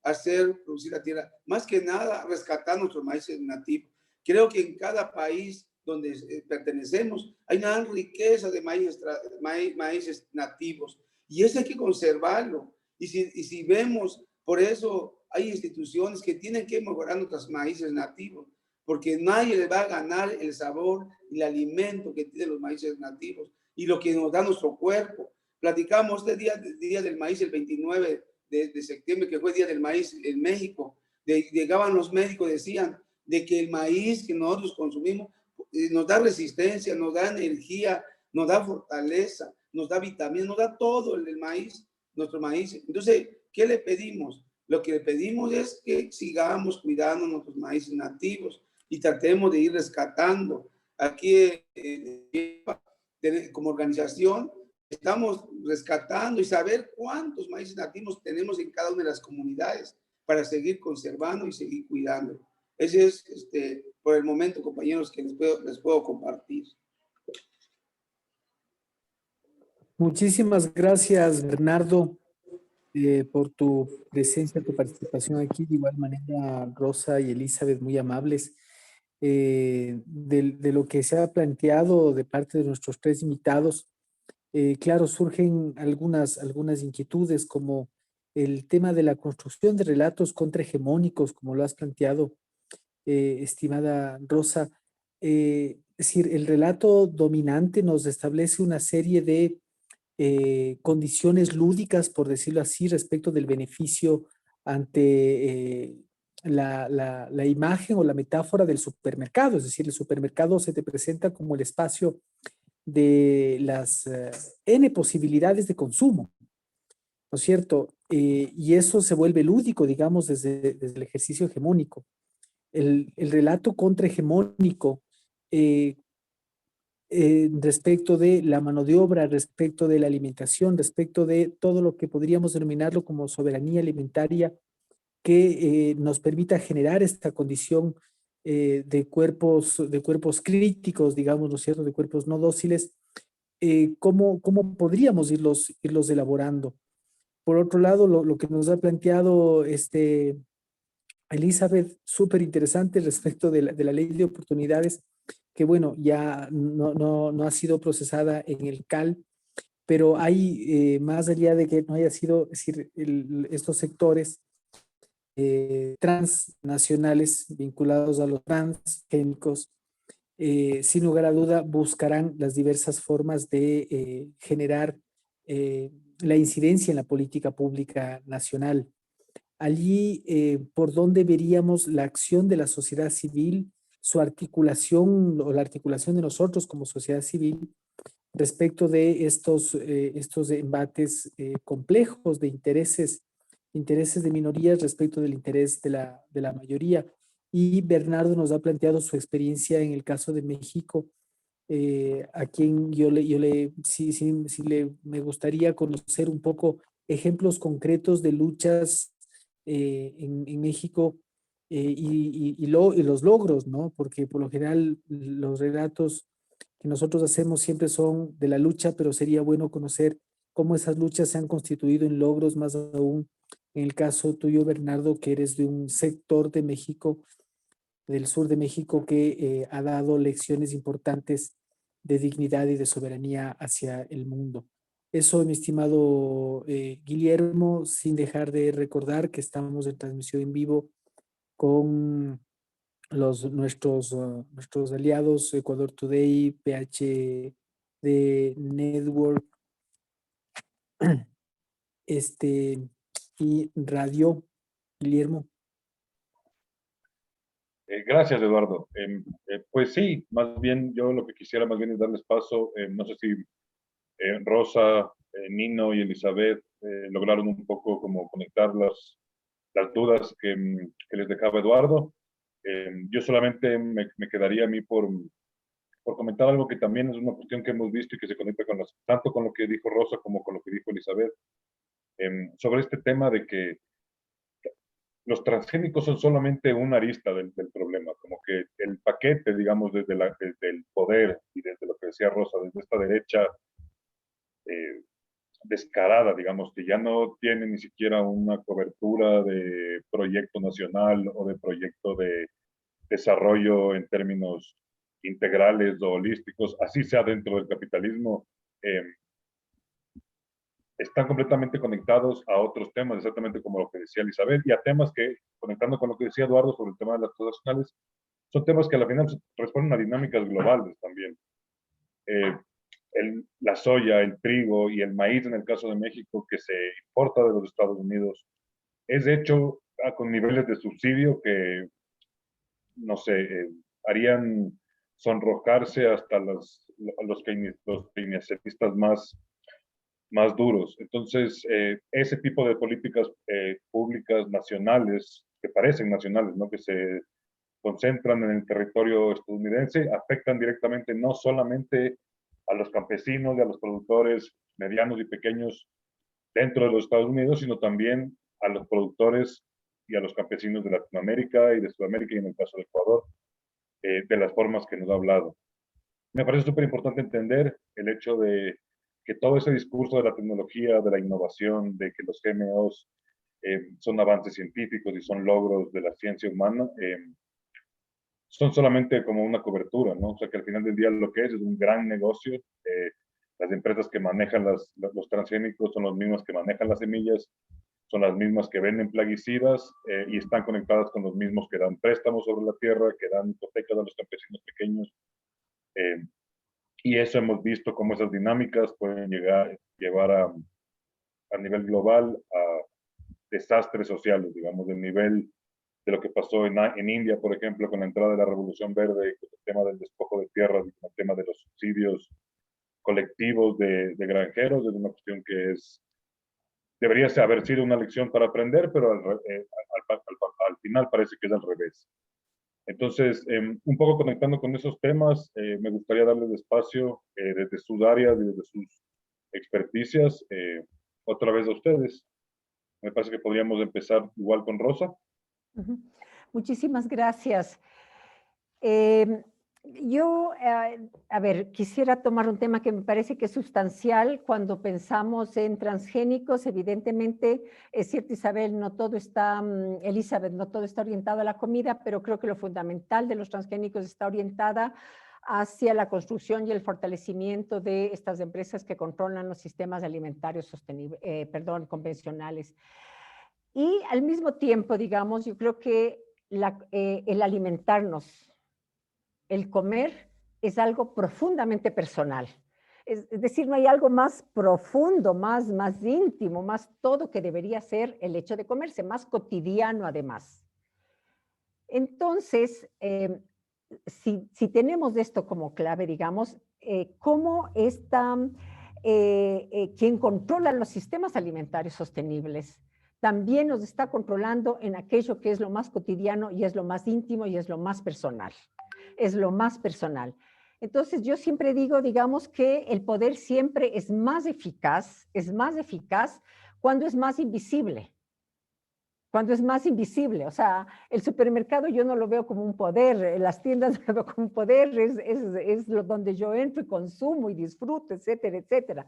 producir la tierra, más que nada rescatar nuestros maíces nativos. Creo que en cada país donde pertenecemos hay una riqueza de maíces nativos, y eso hay que conservarlo. Y si vemos, por eso hay instituciones que tienen que mejorar nuestros maíces nativos, porque nadie le va a ganar el sabor y el alimento que tienen los maíces nativos y lo que nos da nuestro cuerpo. Platicamos este día del maíz, el 29 de septiembre, que fue Día del Maíz en México. Llegaban los médicos, decían de que el maíz que nosotros consumimos nos da resistencia, nos da energía, nos da fortaleza, nos da vitamina, nos da todo el maíz, nuestro maíz. Entonces, ¿qué le pedimos? Lo que le pedimos es que sigamos cuidando nuestros maíces nativos y tratemos de ir rescatando. Aquí, como organización, estamos rescatando y saber cuántos maíces nativos tenemos en cada una de las comunidades para seguir conservando y seguir cuidando. Ese es, por el momento, compañeros, que les puedo compartir. Muchísimas gracias, Bernardo, por tu presencia, tu participación aquí. De igual manera, Rosa y Elizabeth, muy amables. De lo que se ha planteado de parte de nuestros tres invitados, claro, surgen algunas inquietudes, como el tema de la construcción de relatos contrahegemónicos, como lo has planteado, estimada Rosa. Es decir, el relato dominante nos establece una serie de condiciones lúdicas, por decirlo así, respecto del beneficio ante la imagen o la metáfora del supermercado. Es decir, el supermercado se te presenta como el espacio de las N posibilidades de consumo, ¿no es cierto? Y eso se vuelve lúdico, digamos, desde el ejercicio hegemónico. El relato contrahegemónico respecto de la mano de obra, respecto de la alimentación, respecto de todo lo que podríamos denominarlo como soberanía alimentaria, que nos permita generar esta condición de cuerpos críticos, digamos, ¿no es cierto?, de cuerpos no dóciles. ¿Cómo podríamos irlos elaborando? Por otro lado, lo que nos ha planteado Elizabeth, súper interesante respecto de la ley de oportunidades, que bueno, ya no ha sido procesada en el CAL, pero hay, más allá de que no haya sido, es decir, estos sectores transnacionales vinculados a los transgénicos, sin lugar a duda buscarán las diversas formas de generar la incidencia en la política pública nacional. Allí, por donde veríamos la acción de la sociedad civil, su articulación o la articulación de nosotros como sociedad civil respecto de estos embates complejos de intereses de minorías respecto del interés de la mayoría. Y Bernardo nos ha planteado su experiencia en el caso de México, a quien me gustaría conocer un poco ejemplos concretos de luchas en México y los logros, ¿no? Porque por lo general los relatos que nosotros hacemos siempre son de la lucha, pero sería bueno conocer cómo esas luchas se han constituido en logros, más aún en el caso tuyo, Bernardo, que eres de un sector de México, del sur de México, que ha dado lecciones importantes de dignidad y de soberanía hacia el mundo. Eso, mi estimado Guillermo, sin dejar de recordar que estamos en transmisión en vivo con nuestros aliados, Ecuador Today, PhD Network, y Radio. Guillermo. Gracias, Eduardo. Pues sí, más bien yo lo que quisiera más bien es darles paso. No sé si Rosa, Nino y Elizabeth lograron un poco como conectar las dudas que les dejaba Eduardo. Yo solamente me quedaría a mí por comentar algo que también es una cuestión que hemos visto y que se conecta tanto con lo que dijo Rosa como con lo que dijo Elizabeth, sobre este tema de que los transgénicos son solamente una arista del problema, como que el paquete, digamos, desde el poder y desde lo que decía Rosa, desde esta derecha descarada, digamos, que ya no tiene ni siquiera una cobertura de proyecto nacional o de proyecto de desarrollo en términos integrales o holísticos, así sea dentro del capitalismo, están completamente conectados a otros temas, exactamente como lo que decía Elizabeth, y a temas que, conectando con lo que decía Eduardo sobre el tema de las transnacionales, son temas que a la final responden a dinámicas globales también. La soya, el trigo y el maíz en el caso de México, que se importa de los Estados Unidos, es hecho con niveles de subsidio que, no sé, harían sonrojarse hasta los keynesianistas más duros. Entonces, ese tipo de políticas públicas nacionales, que parecen nacionales, ¿no? Que se concentran en el territorio estadounidense, afectan directamente no solamente a los campesinos y a los productores medianos y pequeños dentro de los Estados Unidos, sino también a los productores y a los campesinos de Latinoamérica y de Sudamérica, y en el caso de Ecuador, de las formas que nos ha hablado. Me parece súper importante entender el hecho de que todo ese discurso de la tecnología, de la innovación, de que los GMOs son avances científicos y son logros de la ciencia humana, son solamente como una cobertura, ¿no? O sea, que al final del día lo que es un gran negocio. Las empresas que manejan los transgénicos son las mismas que manejan las semillas, son las mismas que venden plaguicidas y están conectadas con los mismos que dan préstamos sobre la tierra, que dan hipotecas a los campesinos pequeños. Y eso hemos visto cómo esas dinámicas pueden llevar a nivel global a desastres sociales, digamos, del nivel de lo que pasó en India, por ejemplo, con la entrada de la Revolución Verde, con el tema del despojo de tierras y con el tema de los subsidios colectivos de granjeros. Es una cuestión que debería haber sido una lección para aprender, pero al final parece que es al revés. Entonces, un poco conectando con esos temas, me gustaría darles espacio desde sus áreas y desde sus experticias, otra vez a ustedes. Me parece que podríamos empezar igual con Rosa. Muchísimas gracias. Yo, a ver, quisiera tomar un tema que me parece que es sustancial cuando pensamos en transgénicos. Evidentemente, es cierto, Elizabeth, no todo está orientado a la comida, pero creo que lo fundamental de los transgénicos está orientada hacia la construcción y el fortalecimiento de estas empresas que controlan los sistemas alimentarios convencionales. Y al mismo tiempo, digamos, yo creo que el alimentarnos, el comer, es algo profundamente personal. Es decir, no hay algo más profundo, más íntimo, más todo que debería ser el hecho de comerse, más cotidiano además. Entonces, si tenemos esto como clave, digamos, ¿cómo está quien controla los sistemas alimentarios sostenibles? También nos está controlando en aquello que es lo más cotidiano y es lo más íntimo y es lo más personal. Es lo más personal. Entonces, yo siempre digo, digamos, que el poder siempre es más eficaz cuando es más invisible. Cuando es más invisible, o sea, el supermercado yo no lo veo como un poder, las tiendas no lo veo como un poder, es donde yo entro y consumo y disfruto, etcétera, etcétera.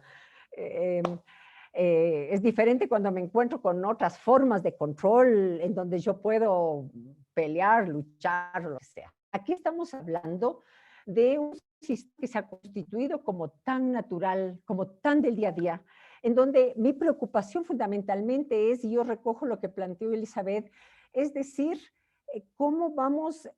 Es diferente cuando me encuentro con otras formas de control en donde yo puedo pelear, luchar, lo que sea. Aquí estamos hablando de un sistema que se ha constituido como tan natural, como tan del día a día, en donde mi preocupación fundamentalmente es, y yo recojo lo que planteó Elizabeth, es decir, cómo vamos,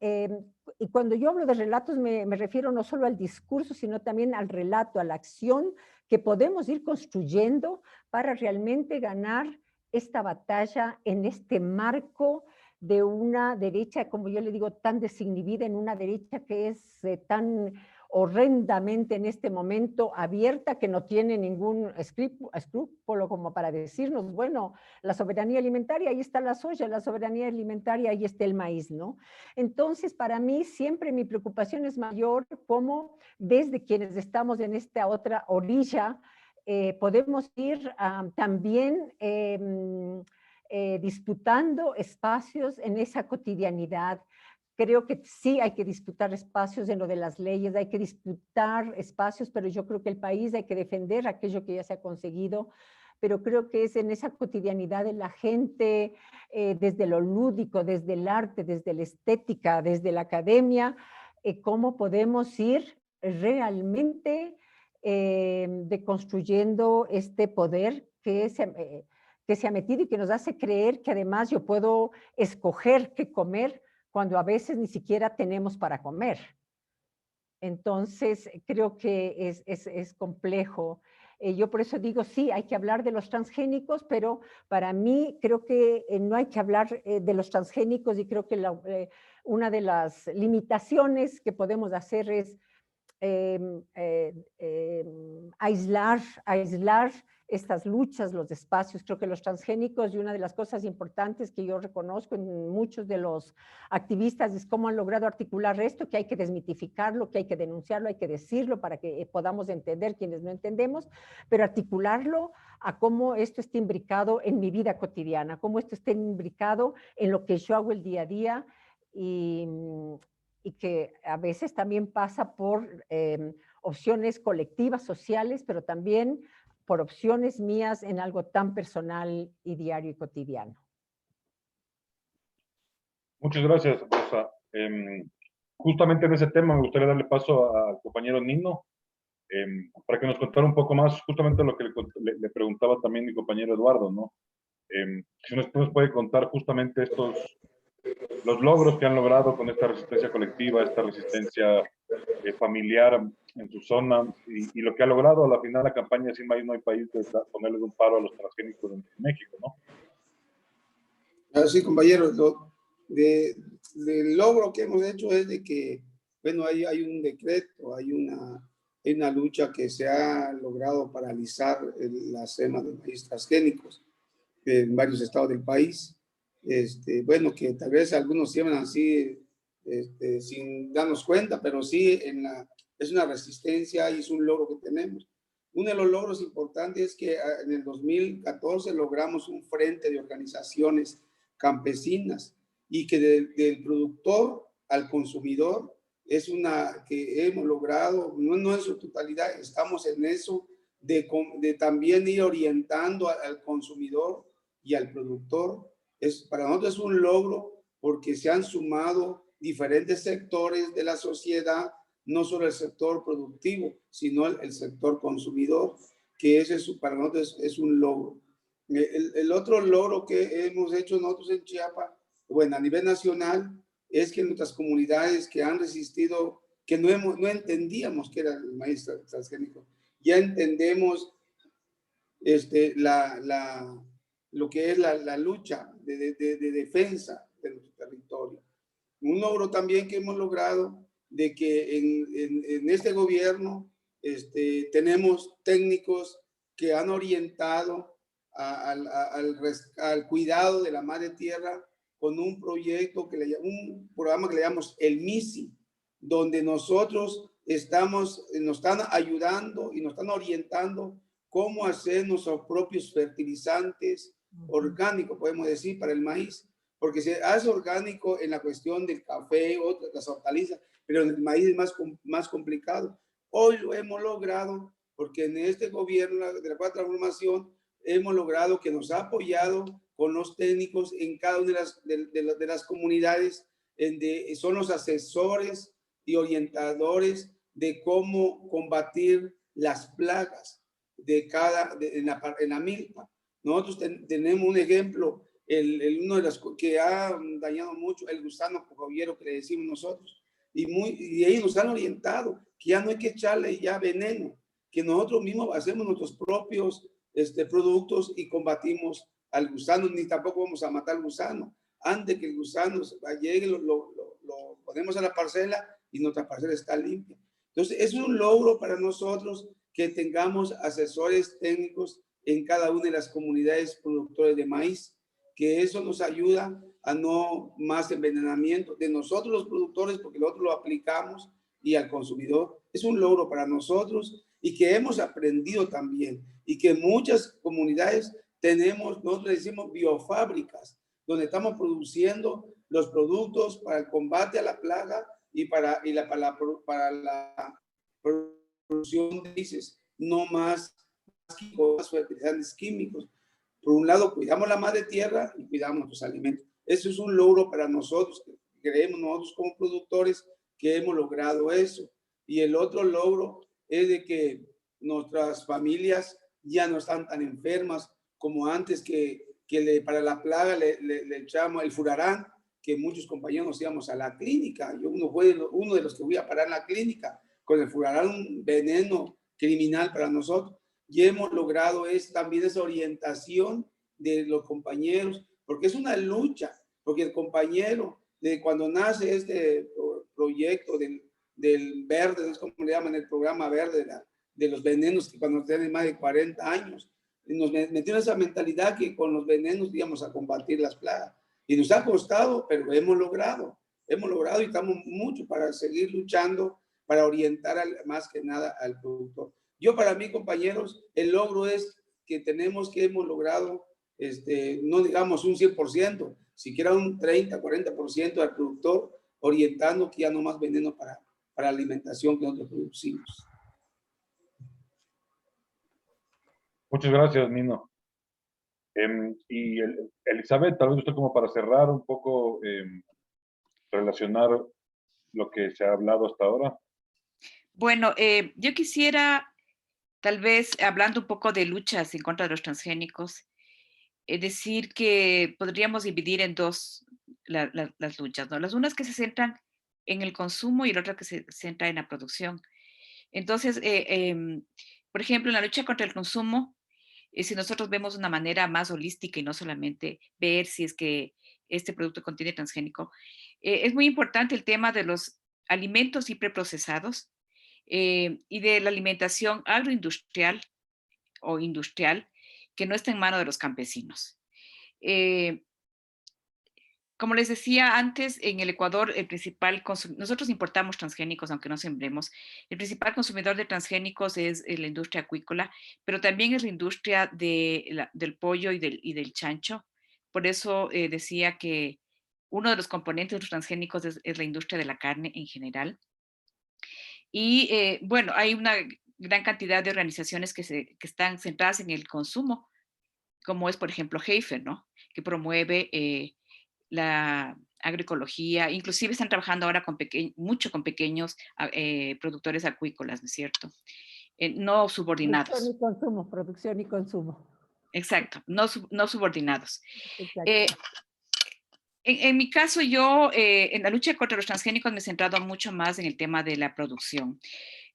y cuando yo hablo de relatos me refiero no solo al discurso, sino también al relato, a la acción que podemos ir construyendo para realmente ganar esta batalla en este marco de una derecha, como yo le digo, tan desinhibida, en una derecha que es tan horrendamente en este momento abierta, que no tiene ningún escrúpulo como para decirnos, bueno, la soberanía alimentaria, ahí está la soya, la soberanía alimentaria, ahí está el maíz, ¿no? Entonces, para mí siempre mi preocupación es mayor, cómo desde quienes estamos en esta otra orilla, podemos ir también disputando espacios en esa cotidianidad, creo que sí hay que disputar espacios en lo de las leyes, hay que disputar espacios, pero yo creo que el país hay que defender aquello que ya se ha conseguido, pero creo que es en esa cotidianidad de la gente, desde lo lúdico, desde el arte, desde la estética, desde la academia, cómo podemos ir realmente deconstruyendo este poder que se ha metido y que nos hace creer que además yo puedo escoger qué comer cuando a veces ni siquiera tenemos para comer. Entonces, creo que es complejo. Yo por eso digo, sí, hay que hablar de los transgénicos, pero para mí creo que no hay que hablar de los transgénicos y creo que una de las limitaciones que podemos hacer es aislar estas luchas, los espacios. Creo que los transgénicos, y una de las cosas importantes que yo reconozco en muchos de los activistas es cómo han logrado articular esto, que hay que desmitificarlo, que hay que denunciarlo, hay que decirlo para que podamos entender quienes no entendemos, pero articularlo a cómo esto está imbricado en mi vida cotidiana, cómo esto está imbricado en lo que yo hago el día a día y que a veces también pasa por opciones colectivas, sociales, pero también por opciones mías en algo tan personal y diario y cotidiano. Muchas gracias, Rosa. Justamente en ese tema me gustaría darle paso al compañero Nino, para que nos contara un poco más justamente lo que le preguntaba también mi compañero Eduardo, ¿no? Si nos puede contar justamente los logros que han logrado con esta resistencia colectiva, esta resistencia familiar en su zona y lo que ha logrado a la final la campaña Sin Maíz No Hay País de ponerle un paro a los transgénicos en México, ¿no? Sí, compañero, el logro que hemos hecho es de que, bueno, hay un decreto, hay una lucha que se ha logrado paralizar la SEMA de maíz transgénicos en varios estados del país. Bueno, que tal vez algunos siembran así sin darnos cuenta, pero sí es una resistencia y es un logro que tenemos. Uno de los logros importantes es que en el 2014 logramos un frente de organizaciones campesinas y que del productor al consumidor es una que hemos logrado, no en su totalidad, estamos en eso de también ir orientando al consumidor y al productor. Para nosotros es un logro porque se han sumado diferentes sectores de la sociedad, no solo el sector productivo, sino el sector consumidor, que para nosotros es un logro. El otro logro que hemos hecho nosotros en Chiapas, bueno, a nivel nacional, es que nuestras comunidades que han resistido, que no entendíamos que era el maíz transgénico, ya entendemos lo que es la lucha de defensa de nuestro territorio. Un logro también que hemos logrado de que en este gobierno tenemos técnicos que han orientado al cuidado de la madre tierra con un proyecto, un programa que le llamamos el MISI, donde nosotros nos están ayudando y nos están orientando cómo hacer nuestros propios fertilizantes orgánicos, podemos decir, para el maíz, porque se hace orgánico en la cuestión del café, las hortalizas, pero en el maíz es más complicado. Hoy lo hemos logrado porque en este gobierno de la Cuarta Transformación hemos logrado que nos ha apoyado con los técnicos en cada una de las comunidades, son los asesores y orientadores de cómo combatir las plagas en la milpa. Nosotros tenemos un ejemplo, uno de los que ha dañado mucho, el gusano cojollero que le decimos nosotros, y ellos nos han orientado que ya no hay que echarle ya veneno, que nosotros mismos hacemos nuestros propios productos y combatimos al gusano, ni tampoco vamos a matar al gusano. Antes que el gusano llegue, lo ponemos a la parcela y nuestra parcela está limpia. Entonces, es un logro para nosotros que tengamos asesores técnicos en cada una de las comunidades productores de maíz, que eso nos ayuda a no más envenenamiento de nosotros los productores, porque nosotros lo aplicamos, y al consumidor. Es un logro para nosotros y que hemos aprendido también, y que muchas comunidades nosotros decimos biofábricas, donde estamos produciendo los productos para el combate a la plaga y para la producción de dices, no más fertilizantes químicos. Por un lado, cuidamos la madre tierra y cuidamos los alimentos. Eso es un logro para nosotros, creemos nosotros como productores que hemos logrado eso. Y el otro logro es de que nuestras familias ya no están tan enfermas como antes, que para la plaga le echamos el furarán, que muchos compañeros nos íbamos a la clínica. Yo uno de los que voy a parar en la clínica con el furarán, un veneno criminal para nosotros. Y hemos logrado también esa orientación de los compañeros, porque es una lucha, porque el compañero, de cuando nace este proyecto del verde, es como le llaman el programa verde, de los venenos, que cuando tienen más de 40 años, nos metieron esa mentalidad que con los venenos íbamos a combatir las plagas. Y nos ha costado, pero hemos logrado y estamos mucho para seguir luchando, para orientar más que nada al productor. Yo, para mí, compañeros, el logro es que hemos logrado, no digamos un 100%, siquiera un 30, 40% al productor, orientando que ya no más veneno para alimentación que nosotros producimos. Muchas gracias, Nino. Y Elizabeth, tal vez usted, como para cerrar un poco, relacionar lo que se ha hablado hasta ahora. Bueno, yo quisiera, tal vez, hablando un poco de luchas en contra de los transgénicos, decir que podríamos dividir en dos las luchas, ¿no? Las unas que se centran en el consumo y la otra que se centra en la producción. Entonces, por ejemplo, en la lucha contra el consumo, si nosotros vemos de una manera más holística y no solamente ver si es que este producto contiene transgénico, es muy importante el tema de los alimentos hiperprocesados y de la alimentación agroindustrial o industrial que no está en mano de los campesinos. Como les decía antes, en el Ecuador, nosotros importamos transgénicos, aunque no sembremos. El principal consumidor de transgénicos es la industria acuícola, pero también es la industria del pollo y del chancho. Por eso decía que uno de los componentes de los transgénicos es la industria de la carne en general. Y bueno, hay una gran cantidad de organizaciones que están centradas en el consumo, como es, por ejemplo, Heifer, ¿no? Que promueve la agroecología, inclusive están trabajando ahora mucho con pequeños productores acuícolas, ¿no es cierto? No subordinados. Producción y consumo. Exacto, no subordinados. Exacto. En mi caso, yo en la lucha contra los transgénicos me he centrado mucho más en el tema de la producción,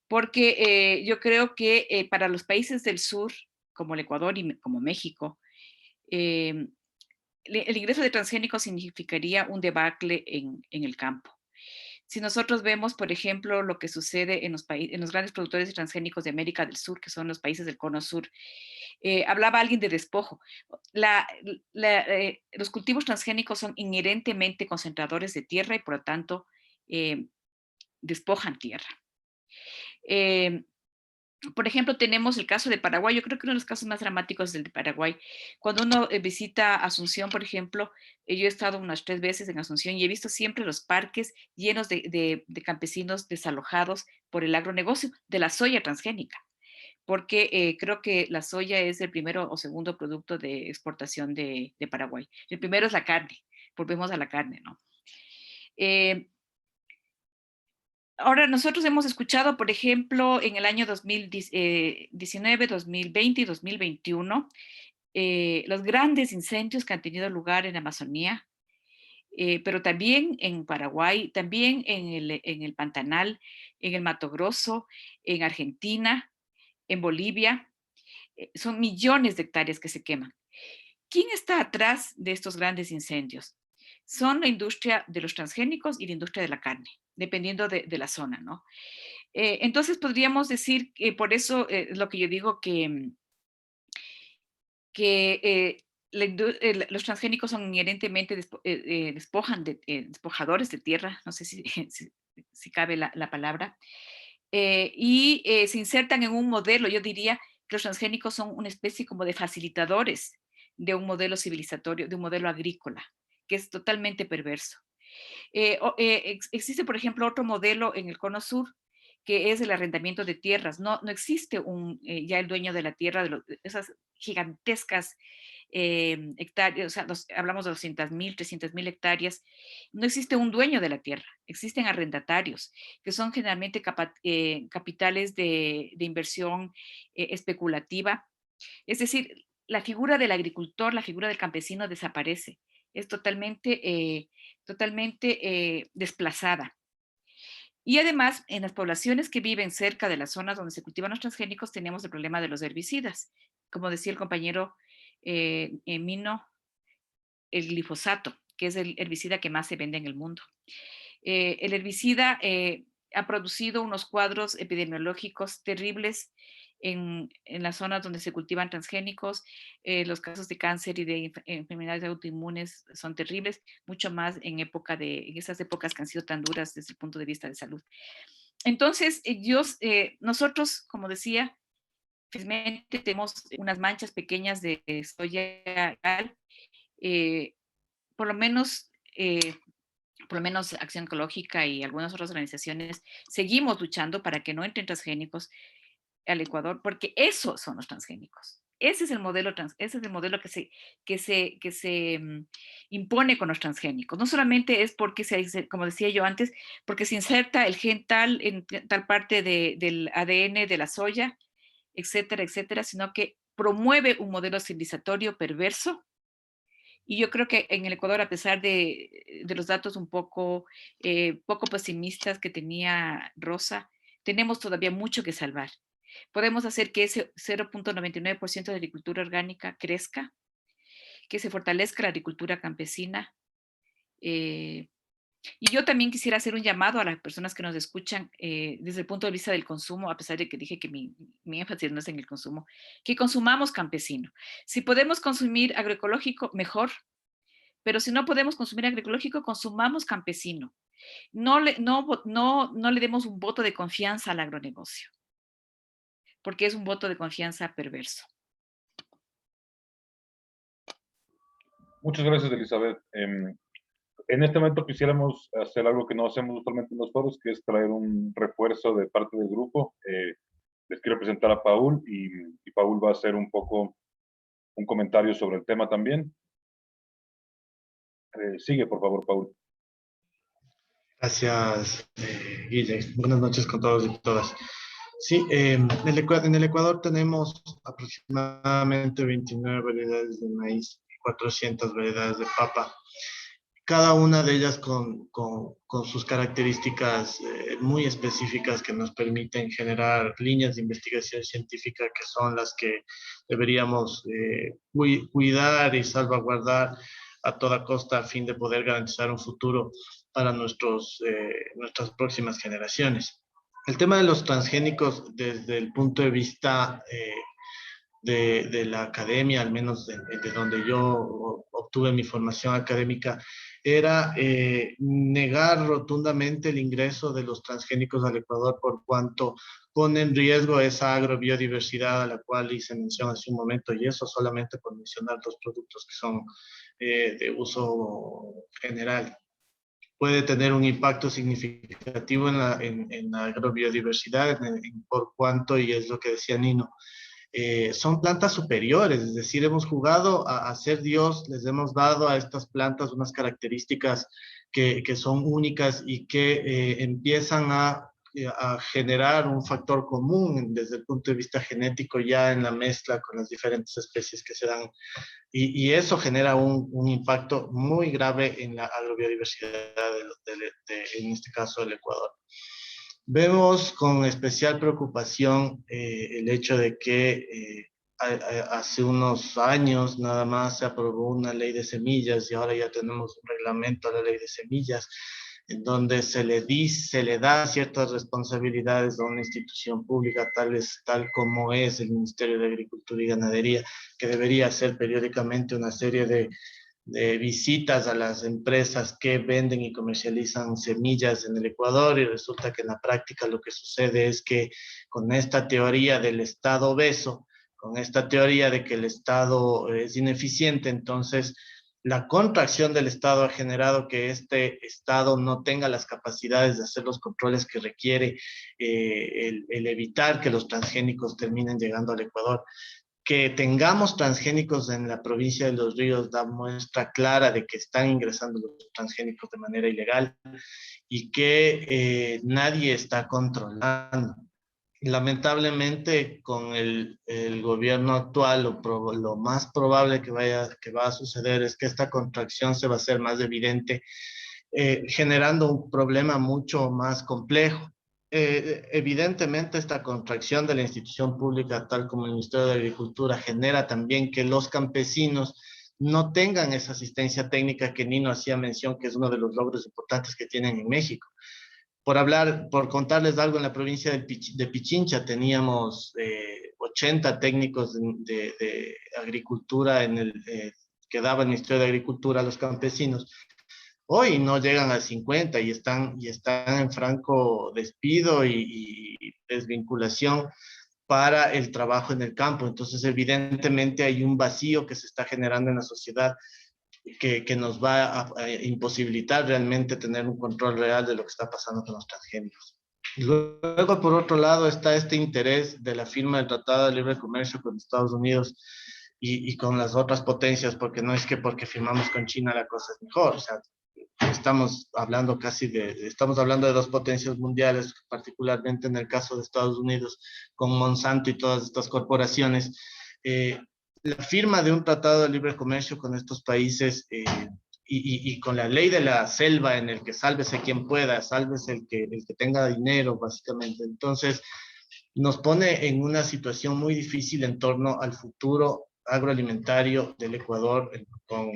porque yo creo que para los países del sur, como el Ecuador y como México, el ingreso de transgénicos significaría un debacle en el campo. Si nosotros vemos, por ejemplo, lo que sucede en los grandes productores de transgénicos de América del Sur, que son los países del Cono Sur, hablaba alguien de despojo. Los cultivos transgénicos son inherentemente concentradores de tierra y, por lo tanto, despojan tierra. Por ejemplo, tenemos el caso de Paraguay. Yo creo que uno de los casos más dramáticos es el de Paraguay. Cuando uno visita Asunción, por ejemplo, yo he estado unas 3 veces en Asunción y he visto siempre los parques llenos de campesinos desalojados por el agronegocio de la soya transgénica, porque creo que la soya es el primero o segundo producto de exportación de Paraguay. El primero es la carne. Volvemos a la carne, ¿no? Ahora, nosotros hemos escuchado, por ejemplo, en el año 2019, 2020 y 2021, los grandes incendios que han tenido lugar en Amazonía, pero también en Paraguay, también en el Pantanal, en el Mato Grosso, en Argentina, en Bolivia. Son millones de hectáreas que se queman. ¿Quién está atrás de estos grandes incendios? Son la industria de los transgénicos y la industria de la carne, dependiendo de la zona, ¿no? Entonces podríamos decir que por eso es lo que yo digo que los transgénicos son inherentemente despojadores de tierra, no sé si cabe la palabra, y se insertan en un modelo. Yo diría que los transgénicos son una especie como de facilitadores de un modelo civilizatorio, de un modelo agrícola, que es totalmente perverso. Existe, por ejemplo, otro modelo en el Cono Sur, que es el arrendamiento de tierras. No existe ya el dueño de la tierra, de esas gigantescas hectáreas, o sea, hablamos de 200.000, 300.000 hectáreas. No existe un dueño de la tierra, existen arrendatarios, que son generalmente capitales de inversión especulativa. Es decir, la figura del agricultor, la figura del campesino desaparece, es totalmente desplazada. Y además, en las poblaciones que viven cerca de las zonas donde se cultivan los transgénicos, tenemos el problema de los herbicidas. Como decía el compañero Mino, el glifosato, que es el herbicida que más se vende en el mundo. El herbicida ha producido unos cuadros epidemiológicos terribles en las zonas donde se cultivan transgénicos. Los casos de cáncer y de enfermedades autoinmunes son terribles, mucho más en esas épocas que han sido tan duras desde el punto de vista de salud. Entonces, nosotros, como decía, felizmente tenemos unas manchas pequeñas de soya, por lo menos Acción Ecológica y algunas otras organizaciones, seguimos luchando para que no entren transgénicos al Ecuador, porque esos son los transgénicos. Ese es el modelo, que se impone con los transgénicos. No solamente es porque, como decía yo antes, porque se inserta el gen tal en tal parte del ADN de la soya, etcétera, etcétera, sino que promueve un modelo civilizatorio perverso. Y yo creo que en el Ecuador, a pesar de los datos un poco pesimistas que tenía Rosa, tenemos todavía mucho que salvar. Podemos hacer que ese 0.99% de agricultura orgánica crezca, que se fortalezca la agricultura campesina. Y yo también quisiera hacer un llamado a las personas que nos escuchan desde el punto de vista del consumo, a pesar de que dije que mi énfasis no es en el consumo, que consumamos campesino. Si podemos consumir agroecológico, mejor. Pero si no podemos consumir agroecológico, consumamos campesino. No le demos un voto de confianza al agronegocio, porque es un voto de confianza perverso. Muchas gracias, Elizabeth. En este momento quisiéramos hacer algo que no hacemos usualmente en los foros, que es traer un refuerzo de parte del grupo. Les quiero presentar a Paul y Paul va a hacer un poco un comentario sobre el tema también. Sigue, por favor, Paul. Gracias, Guille. Buenas noches con todos y todas. Sí, en el Ecuador tenemos aproximadamente 29 variedades de maíz y 400 variedades de papa. Cada una de ellas con sus características muy específicas que nos permiten generar líneas de investigación científica que son las que deberíamos cuidar y salvaguardar a toda costa a fin de poder garantizar un futuro para nuestras próximas generaciones. El tema de los transgénicos desde el punto de vista de la academia, al menos de donde yo obtuve mi formación académica, era negar rotundamente el ingreso de los transgénicos al Ecuador por cuanto pone en riesgo esa agrobiodiversidad a la cual hice mención hace un momento, y eso solamente por mencionar dos productos que son de uso general. Puede tener un impacto significativo en la agrobiodiversidad, por cuanto, y es lo que decía Nino, son plantas superiores, es decir, hemos jugado a ser Dios, les hemos dado a estas plantas unas características que son únicas y que empiezan a generar un factor común desde el punto de vista genético ya en la mezcla con las diferentes especies que se dan. Y eso genera un impacto muy grave en la agrobiodiversidad, en este caso del Ecuador. Vemos con especial preocupación el hecho de que hace unos años nada más se aprobó una ley de semillas y ahora ya tenemos un reglamento a la ley de semillas en donde se le da ciertas responsabilidades a una institución pública tal como es el Ministerio de Agricultura y Ganadería, que debería hacer periódicamente una serie de visitas a las empresas que venden y comercializan semillas en el Ecuador, y resulta que en la práctica lo que sucede es que con esta teoría del Estado obeso, esta teoría de que el Estado es ineficiente. Entonces, la contracción del Estado ha generado que este Estado no tenga las capacidades de hacer los controles que requiere el evitar que los transgénicos terminen llegando al Ecuador. Que tengamos transgénicos en la provincia de Los Ríos da muestra clara de que están ingresando los transgénicos de manera ilegal y que nadie está controlando. Lamentablemente, con el gobierno actual, lo más probable que va a suceder es que esta contracción se va a hacer más evidente, generando un problema mucho más complejo. Evidentemente, esta contracción de la institución pública, tal como el Ministerio de Agricultura, genera también que los campesinos no tengan esa asistencia técnica que Nino hacía mención, que es uno de los logros importantes que tienen en México. Por contarles algo, en la provincia de Pichincha teníamos 80 técnicos de agricultura que daba el Ministerio de Agricultura a los campesinos. Hoy no llegan a 50 y están en franco despido y desvinculación para el trabajo en el campo. Entonces, evidentemente hay un vacío que se está generando en la sociedad que nos va a imposibilitar realmente tener un control real de lo que está pasando con los transgénicos. Luego, por otro lado, está este interés de la firma del Tratado de Libre Comercio con Estados Unidos y con las otras potencias, porque no es que porque firmamos con China la cosa es mejor. O sea, estamos hablando de dos potencias mundiales, particularmente en el caso de Estados Unidos, con Monsanto y todas estas corporaciones. La firma de un tratado de libre comercio con estos países y con la ley de la selva en el que sálvese quien pueda, sálvese el que tenga dinero, básicamente. Entonces, nos pone en una situación muy difícil en torno al futuro agroalimentario del Ecuador, con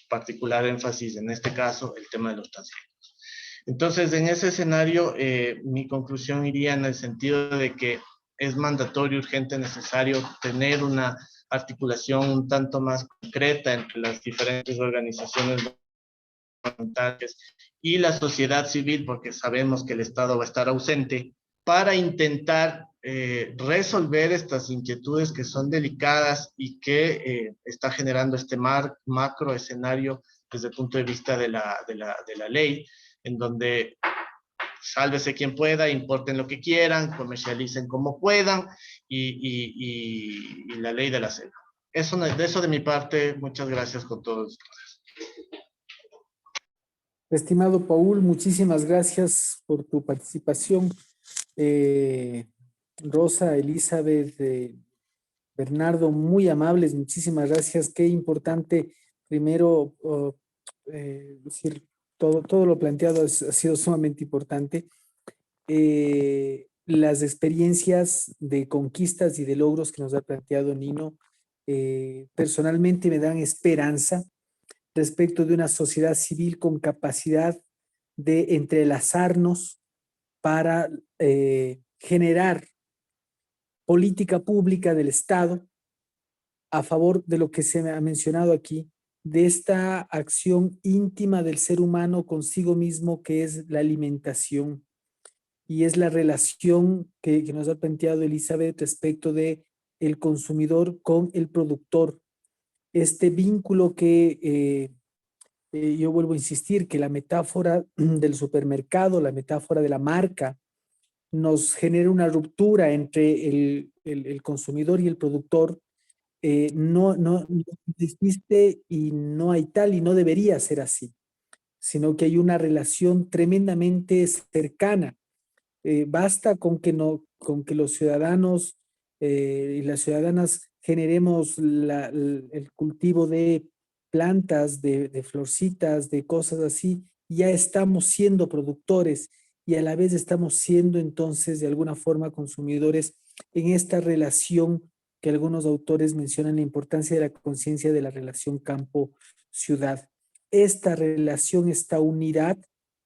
particular énfasis en este caso, el tema de los transgénicos. Entonces, en ese escenario, mi conclusión iría en el sentido de que es mandatorio, urgente, necesario tener una articulación un tanto más concreta entre las diferentes organizaciones voluntarias y la sociedad civil, porque sabemos que el Estado va a estar ausente, para intentar resolver estas inquietudes que son delicadas y que está generando este macro escenario desde el punto de vista de la ley, en donde sálvese quien pueda, importen lo que quieran, comercialicen como puedan y la ley de la selva. Eso de mi parte, muchas gracias con todos. Estimado Paul, muchísimas gracias por tu participación. Rosa, Elizabeth, Bernardo, muy amables, muchísimas gracias. Qué importante, primero, decir, todo lo planteado ha sido sumamente importante. Las experiencias de conquistas y de logros que nos ha planteado Nino, personalmente me dan esperanza respecto de una sociedad civil con capacidad de entrelazarnos para generar política pública del Estado a favor de lo que se me ha mencionado aquí, de esta acción íntima del ser humano consigo mismo, que es la alimentación, y es la relación que nos ha planteado Elizabeth respecto de el consumidor con el productor. Este vínculo que yo vuelvo a insistir, que la metáfora del supermercado, la metáfora de la marca, nos genera una ruptura entre el consumidor y el productor. No existe y no hay tal y no debería ser así, sino que hay una relación tremendamente cercana. Basta con que los ciudadanos y las ciudadanas generemos el cultivo de plantas, de florcitas, de cosas así, ya estamos siendo productores y a la vez estamos siendo entonces de alguna forma consumidores en esta relación que algunos autores mencionan la importancia de la conciencia de la relación campo-ciudad. Esta relación, esta unidad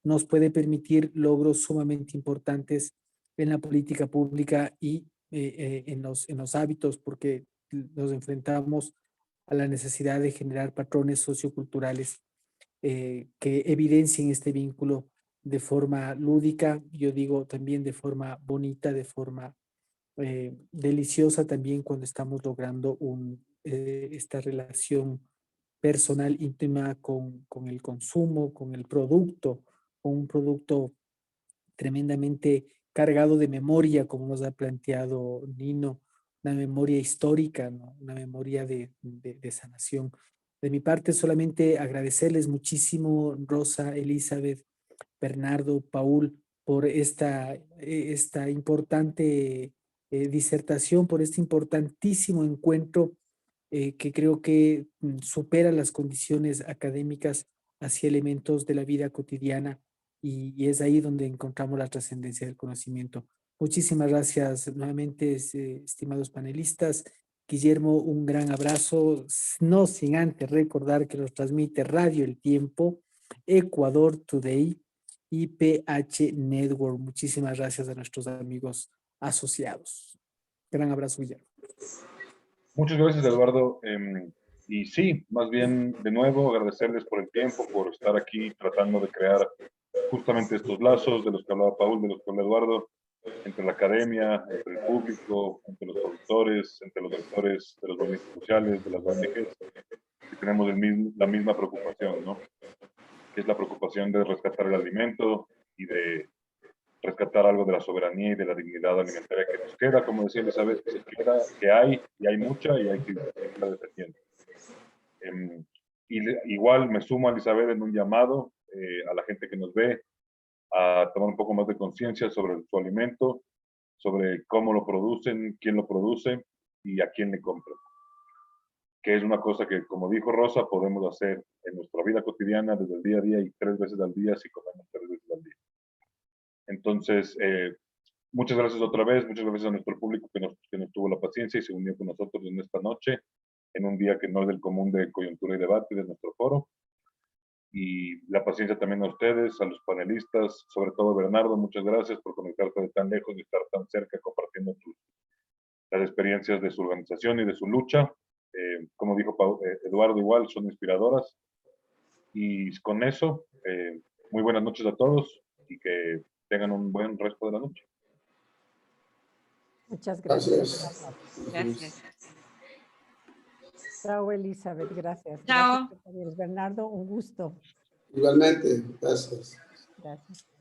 nos puede permitir logros sumamente importantes en la política pública y en los hábitos, porque nos enfrentamos a la necesidad de generar patrones socioculturales que evidencien este vínculo de forma lúdica, yo digo también de forma bonita, de forma deliciosa también cuando estamos logrando esta relación personal íntima con el consumo, con el producto, con un producto tremendamente cargado de memoria, como nos ha planteado Nino, una memoria histórica, ¿no? Una memoria de sanación. De mi parte, solamente agradecerles muchísimo, Rosa, Elizabeth, Bernardo, Paul, por esta importante disertación, por este importantísimo encuentro que creo que supera las condiciones académicas hacia elementos de la vida cotidiana y es ahí donde encontramos la trascendencia del conocimiento. Muchísimas gracias nuevamente, estimados panelistas. Guillermo, un gran abrazo, no sin antes recordar que nos transmite Radio El Tiempo, Ecuador Today y PH Network. Muchísimas gracias a nuestros amigos asociados. Gran abrazo, Guillermo. Muchas gracias, Eduardo. Y sí, más bien, de nuevo, agradecerles por el tiempo, por estar aquí tratando de crear justamente estos lazos de los que hablaba Paul, de los que hablaba Eduardo, entre la academia, entre el público, entre los productores, entre los actores de los movimientos sociales, de las ONGs, que tenemos la misma preocupación, ¿no? Que es la preocupación de rescatar el alimento y de rescatar algo de la soberanía y de la dignidad alimentaria que nos queda, como decía Elizabeth, que se queda, que hay, y hay mucha, y hay que seguirla defendiendo. Igual me sumo a Elizabeth en un llamado a la gente que nos ve a tomar un poco más de conciencia sobre su alimento, sobre cómo lo producen, quién lo produce y a quién le compran. Que es una cosa que, como dijo Rosa, podemos hacer en nuestra vida cotidiana, desde el día a día y 3 veces al día, si comemos 3 veces al día. Entonces, muchas gracias otra vez, muchas gracias a nuestro público que nos tuvo la paciencia y se unió con nosotros en esta noche, en un día que no es del común de coyuntura y debate de nuestro foro. Y la paciencia también a ustedes, a los panelistas, sobre todo Bernardo, muchas gracias por conectarte de tan lejos y estar tan cerca compartiendo las experiencias de su organización y de su lucha. Como dijo Eduardo, igual son inspiradoras. Y con eso, muy buenas noches a todos y que tengan un buen resto de la noche. Muchas gracias. Gracias. Chao, Elizabeth, gracias. Chao. Gracias, Bernardo, un gusto. Igualmente, gracias. Gracias.